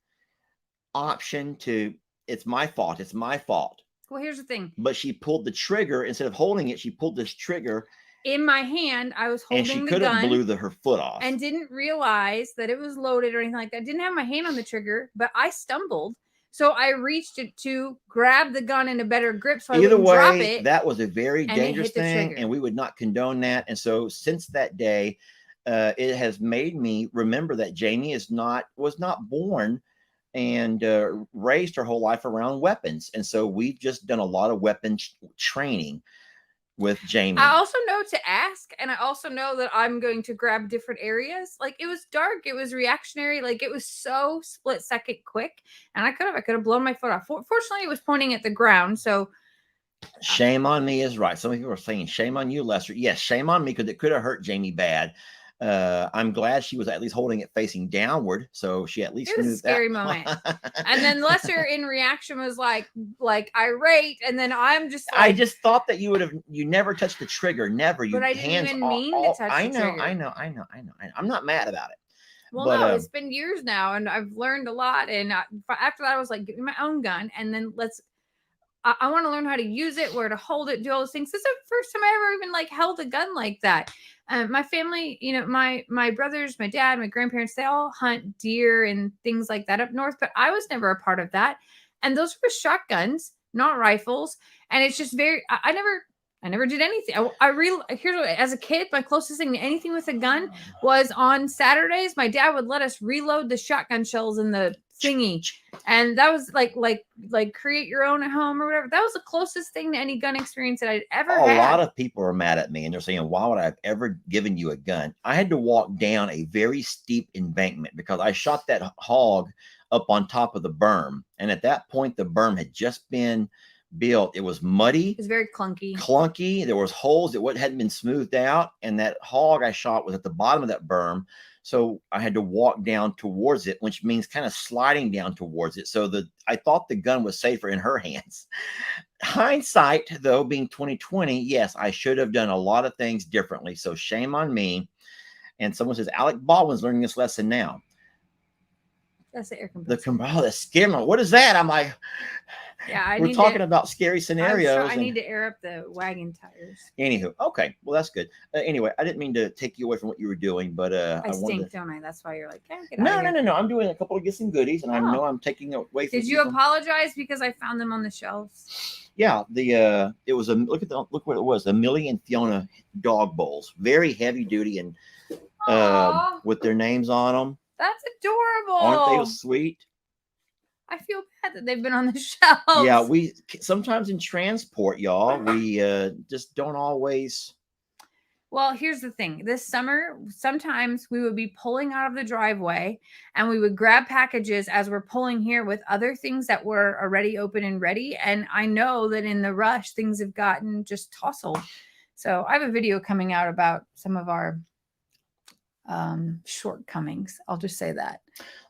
option to, it's my fault. It's my fault. Well, here's the thing. But she pulled the trigger instead of holding it. She pulled this trigger in my hand. I was holding the gun. And she could have blew her foot off. And didn't realize that it was loaded or anything like that. I didn't have my hand on the trigger, but I stumbled. So I reached it to grab the gun in a better grip so I wouldn't drop it. That was a very dangerous thing, and we would not condone that. And so since that day, it has made me remember that Jamie was not born and raised her whole life around weapons. And so we've just done a lot of weapons training with Jamie. I also know to ask, and I also know that I'm going to grab different areas. Like, it was dark, it was reactionary, like it was so split second quick, and I could have blown my foot off. Fortunately, it was pointing at the ground, so shame on me is right. Some people are saying shame on you, Lester. Yes, shame on me because it could have hurt Jamie bad. I'm glad she was at least holding it facing downward, so she at least it was knew a scary moment. And then Lester in reaction was like irate, and then I'm just like, I just thought that you never touched the trigger, never. But I didn't even mean to touch the trigger. I know. I'm not mad about it. Well, but, no, it's been years now, and I've learned a lot. And after that, I was like, give me my own gun, and then I want to learn how to use it, where to hold it, do all those things. This is the first time I ever even like held a gun like that. My family, my brothers, my dad, my grandparents, they all hunt deer and things like that up north, but I was never a part of that. And those were shotguns, not rifles. And it's just very, I never did anything. Here's what, as a kid, my closest thing to anything with a gun was on Saturdays. My dad would let us reload the shotgun shells in the thingy, and that was like create your own at home or whatever. That was the closest thing to any gun experience that I'd ever A had. lot of people are mad at me and they're saying, why would I have ever given you a gun? I had to walk down a very steep embankment because I shot that hog up on top of the berm. And at that point, the berm had just been built. It was muddy. It was very clunky. There was holes that hadn't been smoothed out. And that hog I shot was at the bottom of that berm. So I had to walk down towards it, which means kind of sliding down towards it. So I thought the gun was safer in her hands. Hindsight, though, being 2020, yes, I should have done a lot of things differently. So shame on me. And someone says, Alec Baldwin's learning this lesson now. That's the air compressor. That's scary. What is that? I'm like, yeah, we're talking about scary scenarios. I need to air up the wagon tires. Anywho, okay, well that's good. Anyway, I didn't mean to take you away from what you were doing, but I stink, don't I? That's why you're like, no. I'm doing a couple of gifts and goodies, and I know I'm taking away from. Did you apologize because I found them on the shelves? Yeah, it was look what it was, a Millie and Fiona dog bowls, very heavy duty and with their names on them. That's adorable. Aren't they sweet? I feel bad that they've been on the shelves. Yeah, we sometimes in transport, y'all, we just don't always. Well, here's the thing. This summer, sometimes we would be pulling out of the driveway and we would grab packages as we're pulling here with other things that were already open and ready. And I know that in the rush, things have gotten just tousled. So I have a video coming out about some of our shortcomings. I'll just say that.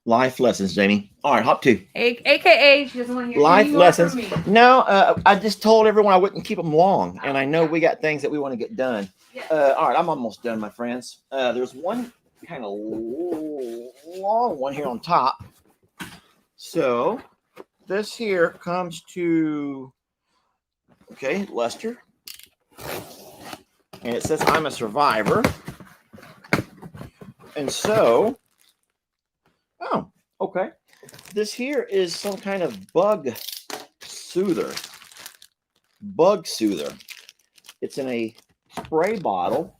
Life lessons, Jamie. All right, hop 2. AKA, she doesn't want to hear life lessons. No, I just told everyone I wouldn't keep them long, and I know we got things that we want to get done. Yeah. All right, I'm almost done, my friends. There's one kind of long one here on top. So this here comes to, okay, Lester, and it says I'm a survivor. And so, oh, okay. This here is some kind of bug soother. It's in a spray bottle.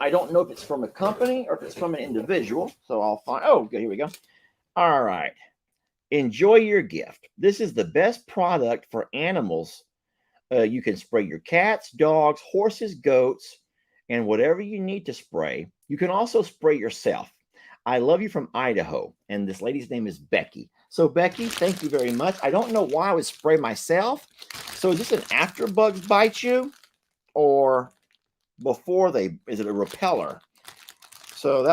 I don't know if it's from a company or if it's from an individual. So I'll find, oh, okay, here we go. All right. Enjoy your gift. This is the best product for animals. You can spray your cats, dogs, horses, goats, and whatever you need to spray. You can also spray yourself. I love you from Idaho. And this lady's name is Becky. So Becky, thank you very much. I don't know why I would spray myself. So is this an after bugs bite you or before is it a repeller? So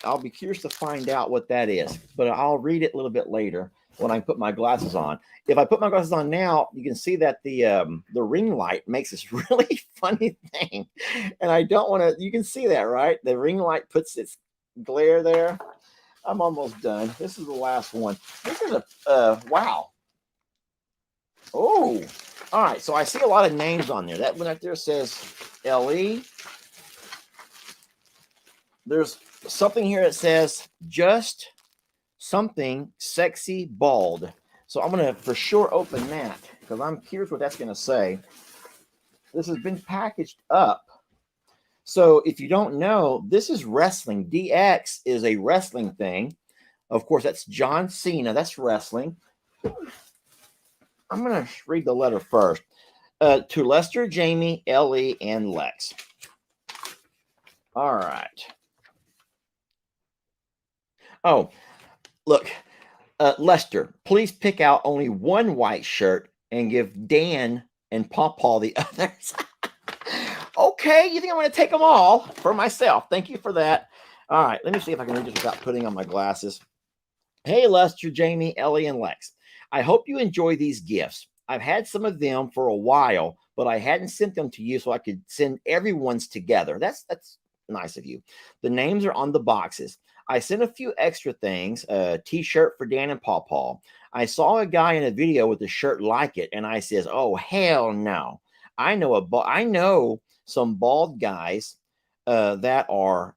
I'll be curious to find out what that is, but I'll read it a little bit later when I put my glasses on. If I put my glasses on now, you can see that the ring light makes this really funny thing. And I don't want to, you can see that, right? The ring light puts its glare there. I'm almost done. This is the last one. This is wow. Oh, all right. So I see a lot of names on there. That one right there says LE. There's something here that says just something sexy bald. So I'm going to for sure open that because I'm curious what that's going to say. This has been packaged up. So if you don't know, this is wrestling. DX is a wrestling thing. Of course, that's John Cena. That's wrestling. I'm going to read the letter first. To Lester, Jamie, Ellie, and Lex. All right. Oh, look. Lester, please pick out only one white shirt and give Dan and Pawpaw the others. Okay, you think I'm going to take them all for myself? Thank you for that. All right, let me see if I can read this without putting on my glasses. Hey, Lester, Jamie, Ellie, and Lex. I hope you enjoy these gifts. I've had some of them for a while, but I hadn't sent them to you so I could send everyone's together. That's nice of you. The names are on the boxes. I sent a few extra things, a t-shirt for Dan and Pawpaw. I saw a guy in a video with a shirt like it, and I says, "Oh hell no!" I know some bald guys that are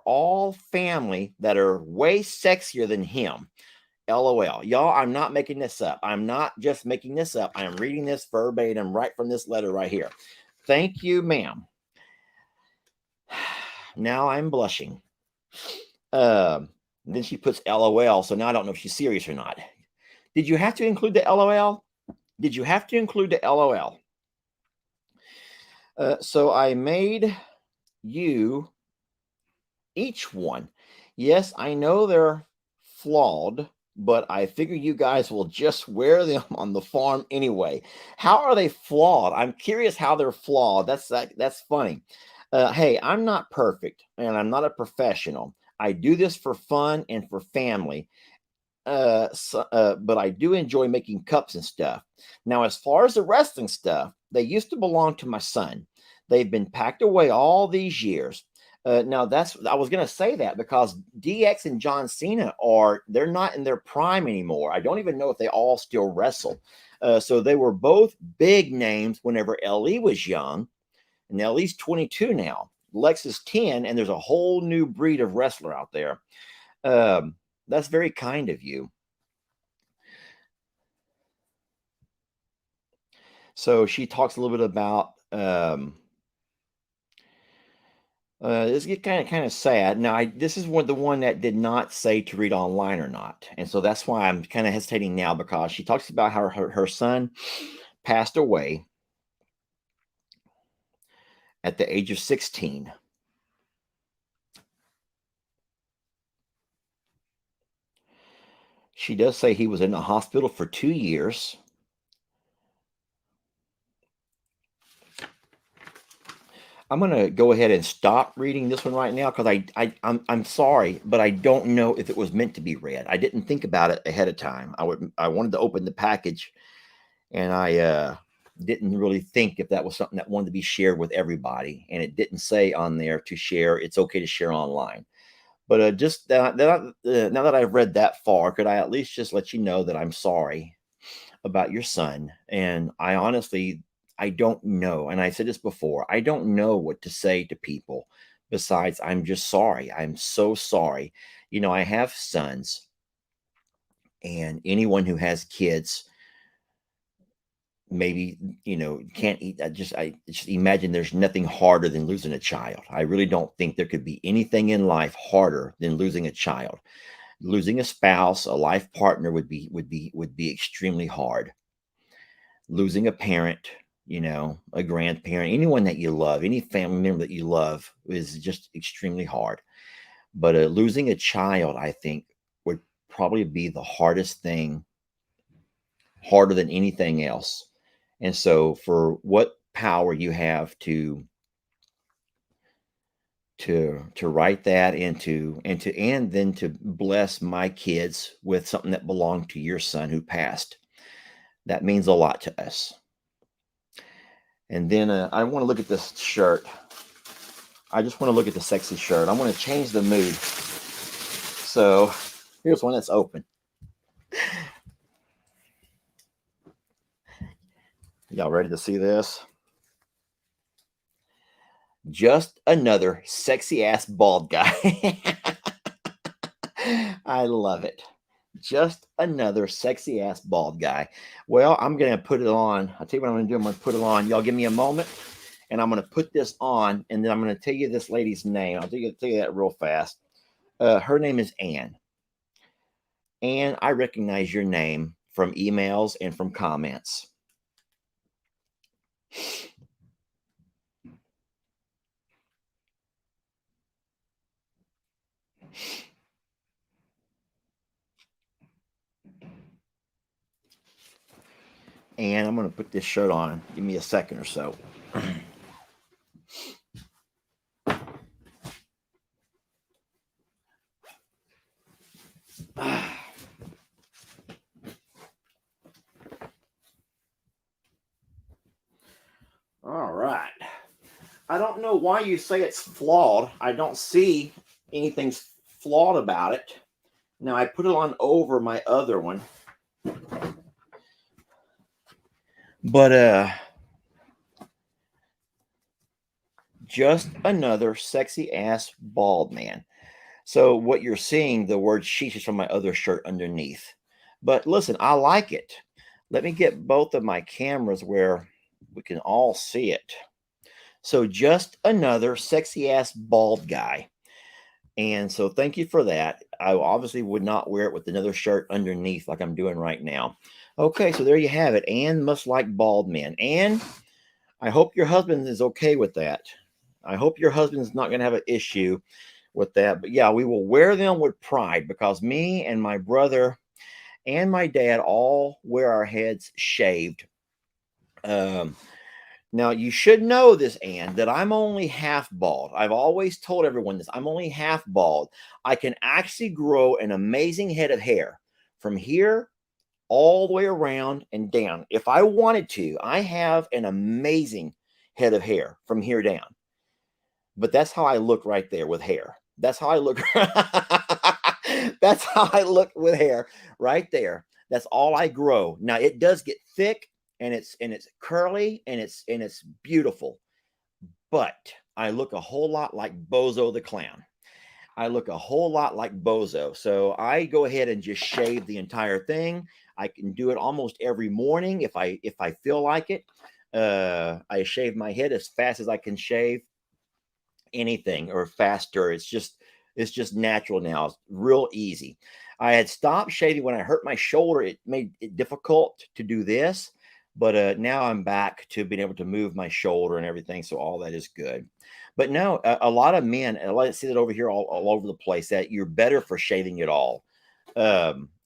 all family that are way sexier than him. LOL. Y'all, I'm not making this up. I'm not just making this up. I am reading this verbatim right from this letter right here. Thank you, ma'am. Now I'm blushing. Then she puts LOL. So now I don't know if she's serious or not. Did you have to include the LOL? Did you have to include the LOL? So I made you each one. Yes, I know they're flawed, but I figure you guys will just wear them on the farm anyway. How are they flawed? I'm curious how they're flawed. That's funny. Hey, I'm not perfect and I'm not a professional. I do this for fun and for family. But I do enjoy making cups and stuff. Now, as far as the wrestling stuff, they used to belong to my son. They've been packed away all these years. Now that's I was gonna say that because DX and John Cena they're not in their prime anymore. I don't even know if they all still wrestle. So they were both big names whenever LE was young, and LE's 22 now. Lex is 10, and there's a whole new breed of wrestler out there. That's very kind of you. So she talks a little bit about this get kind of sad. Now, this is the one that did not say to read online or not, and so that's why I'm kind of hesitating now because she talks about how her son passed away at the age of 16. She does say he was in the hospital for 2 years. I'm going to go ahead and stop reading this one right now because I'm sorry, but I don't know if it was meant to be read. I didn't think about it ahead of time. I wanted to open the package, and I didn't really think if that was something that wanted to be shared with everybody. And it didn't say on there to share. It's okay to share online. But just now that I've read that far, could I at least just let you know that I'm sorry about your son? And I honestly, I don't know. And I said this before, I don't know what to say to people besides I'm just sorry. I'm so sorry. You know, I have sons, and anyone who has kids maybe can't eat. I just imagine there's nothing harder than losing a child. I really don't think there could be anything in life harder than losing a child. Losing a spouse, a life partner would be extremely hard. Losing a parent, a grandparent, anyone that you love, any family member that you love is just extremely hard. But losing a child, I think, would probably be the hardest thing, harder than anything else. And so for what power you have to write that and then to bless my kids with something that belonged to your son who passed, that means a lot to us. And then I want to look at this shirt. I just want to look at the sexy shirt. I want to change the mood. So here's one that's open. Y'all ready to see this? Just another sexy ass bald guy. I love it. Just another sexy ass bald guy. Well, I'm going to put it on. I'll tell you what I'm going to do. I'm going to put it on. Y'all give me a moment, and I'm going to put this on, and then I'm going to tell you this lady's name. I'll tell you that real fast. Her name is Anne. Anne, I recognize your name from emails and from comments. And I'm going to put this shirt on. Give me a second or so. All right. I don't know why you say it's flawed. I don't see anything flawed about it. Now I put it on over my other one. But just another sexy ass bald man. So what you're seeing, the word sheesh is from my other shirt underneath. But listen, I like it. Let me get both of my cameras where we can all see it. So just another sexy ass bald guy. And so thank you for that. I obviously would not wear it with another shirt underneath like I'm doing right now. Okay, so there you have it. Anne must like bald men. And I hope your husband is okay with that. I hope your husband's not going to have an issue with that. But yeah, we will wear them with pride because me and my brother and my dad all wear our heads shaved. Um, Now, you should know this, Anne, that I'm only half bald. I've always told everyone this. I'm only half bald. I can actually grow an amazing head of hair from here all the way around and down. If I wanted to, I have an amazing head of hair from here down. But that's how I look right there with hair. That's how I look. That's how I look with hair right there. That's all I grow. Now it does get thick and it's curly and it's beautiful. But I look a whole lot like Bozo the Clown. I look a whole lot like Bozo. So I go ahead and just shave the entire thing. I can do it almost every morning if I feel like it. I shave my head as fast as I can shave anything or faster. It's just natural now. It's real easy. I had stopped shaving when I hurt my shoulder. It made it difficult to do this, but now I'm back to being able to move my shoulder and everything. So all that is good. But no, a lot of men, and I see that over here all over the place, that you're better for shaving it all.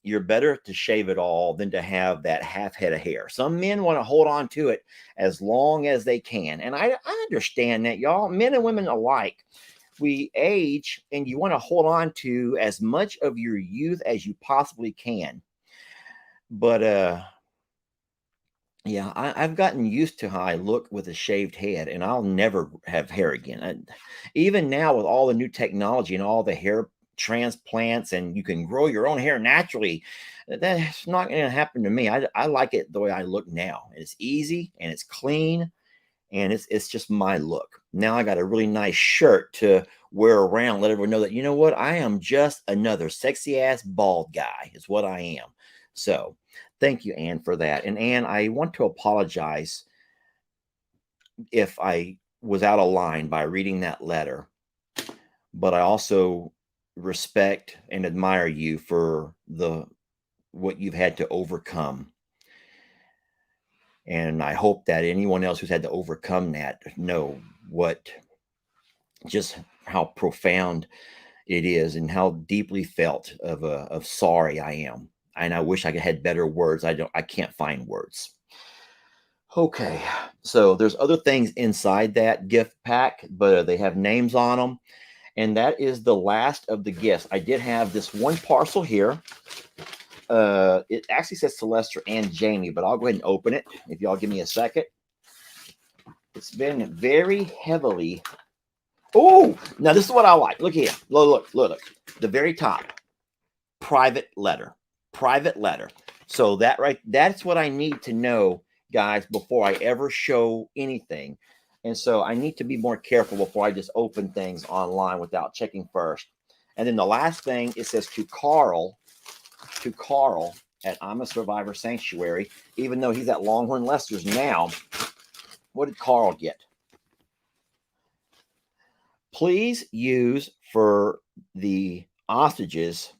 You're better to shave it all than to have that half head of hair. Some men want to hold on to it as long as they can. And I understand that, y'all, men and women alike. We age and you want to hold on to as much of your youth as you possibly can. But yeah, I've gotten used to how I look with a shaved head, and I'll never have hair again. Even now, with all the new technology and all the hair transplants, and you can grow your own hair naturally, that's not going to happen to me. I like it the way I look now. It's easy and it's clean, and it's just my look. Now I got a really nice shirt to wear around, let everyone know that, you know what, I am just another sexy ass bald guy, is what I am. So thank you, Anne, for that. And Anne, I want to apologize if I was out of line by reading that letter, but I also respect and admire you for the what you've had to overcome. And I hope that anyone else who's had to overcome that know what just how profound it is and how deeply felt of sorry I am. And I wish I had better words. I can't find words. Okay, so there's other things inside that gift pack, but they have names on them, and that is the last of the gifts. I did have this one parcel here. It actually says Celeste and Jamie, but I'll go ahead and open it if y'all give me a second. It's been very heavily. Oh, now this is what I like. Look here. Look. The very top. Private letter. Private letter. So that's what I need to know, guys, before I ever show anything. And so I need to be more careful before I just open things online without checking first. And then the last thing, it says to Carl at I'm a Survivor Sanctuary, even though he's at Longhorn Lester's now. What did Carl get? Please use for the hostages.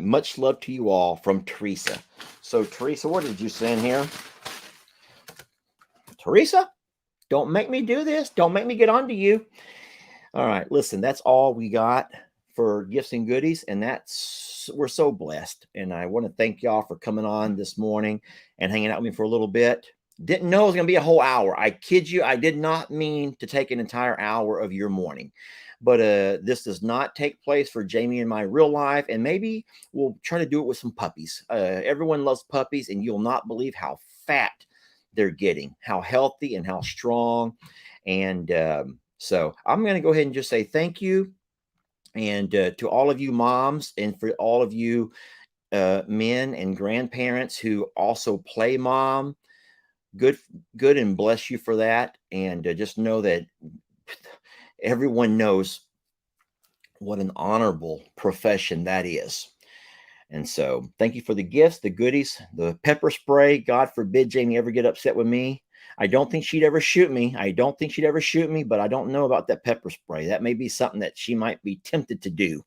Much love to you all from Teresa. So Teresa, what did you send here? Teresa, don't make me do this. Don't make me get onto you. All right, listen, that's all we got for gifts and goodies, and we're so blessed. And I want to thank y'all for coming on this morning and hanging out with me for a little bit. Didn't know it was going to be a whole hour. I kid you, I did not mean to take an entire hour of your morning. But this does not take place for Jamie in my real life, and maybe we'll try to do it with some puppies. Everyone loves puppies, and you'll not believe how fat they're getting, how healthy and how strong. And so I'm going to go ahead and just say thank you. And to all of you moms, and for all of you men and grandparents who also play mom, good, good, and bless you for that. And just know that everyone knows what an honorable profession that is. And so, thank you for the gifts, the goodies, the pepper spray. God forbid Jamie ever get upset with me. I don't think she'd ever shoot me. I don't think she'd ever shoot me, but I don't know about that pepper spray. That may be something that she might be tempted to do.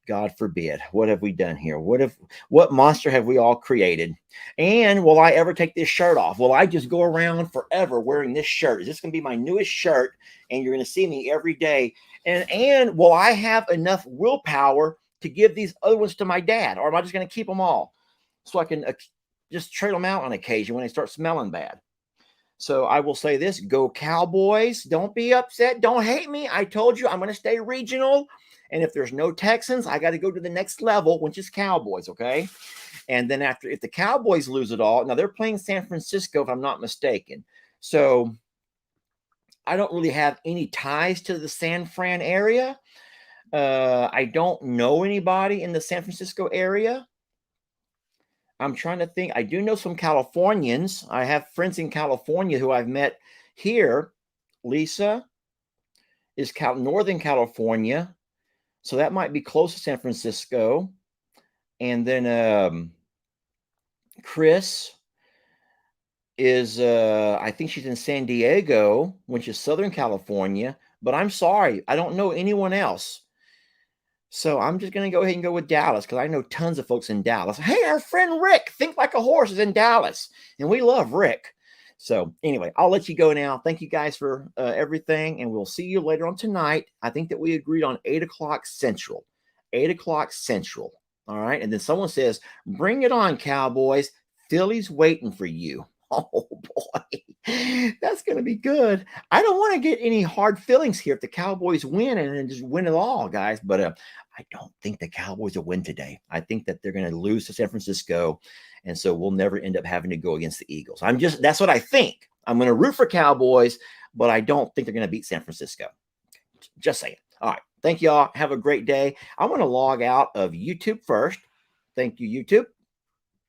God forbid. What have we done here? What monster have we all created? And will I ever take this shirt off? Will I just go around forever wearing this shirt? Is this going to be my newest shirt? And you're going to see me every day. And will I have enough willpower to give these other ones to my dad? Or am I just going to keep them all so I can just trade them out on occasion when they start smelling bad? So I will say this: go Cowboys. Don't be upset. Don't hate me. I told you I'm going to stay regional. And if there's no Texans, I got to go to the next level, which is Cowboys. Okay. And then if the Cowboys lose it all, now they're playing San Francisco, if I'm not mistaken. So I don't really have any ties to the San Fran area. I don't know anybody in the San Francisco area. I'm trying to think. I do know some Californians. I have friends in California who I've met here. Lisa is Northern California, so that might be close to San Francisco. And then Chris is, I think she's in San Diego, which is Southern California. But I'm sorry, I don't know anyone else. So I'm just going to go ahead and go with Dallas because I know tons of folks in Dallas. Hey, our friend Rick, Think Like a Horse, is in Dallas, and we love Rick. So anyway, I'll let you go now. Thank you guys for everything, and we'll see you later on tonight. I think that we agreed on 8 o'clock Central. 8 o'clock Central. All right. And then someone says, bring it on, Cowboys. Philly's waiting for you. Oh, boy. That's going to be good. I don't want to get any hard feelings here if the Cowboys win and then just win it all, guys. But I don't think the Cowboys will win today. I think that they're going to lose to San Francisco. And so we'll never end up having to go against the Eagles. That's what I think. I'm going to root for Cowboys, but I don't think they're going to beat San Francisco. Just saying. All right. Thank you all. Have a great day. I want to log out of YouTube first. Thank you, YouTube.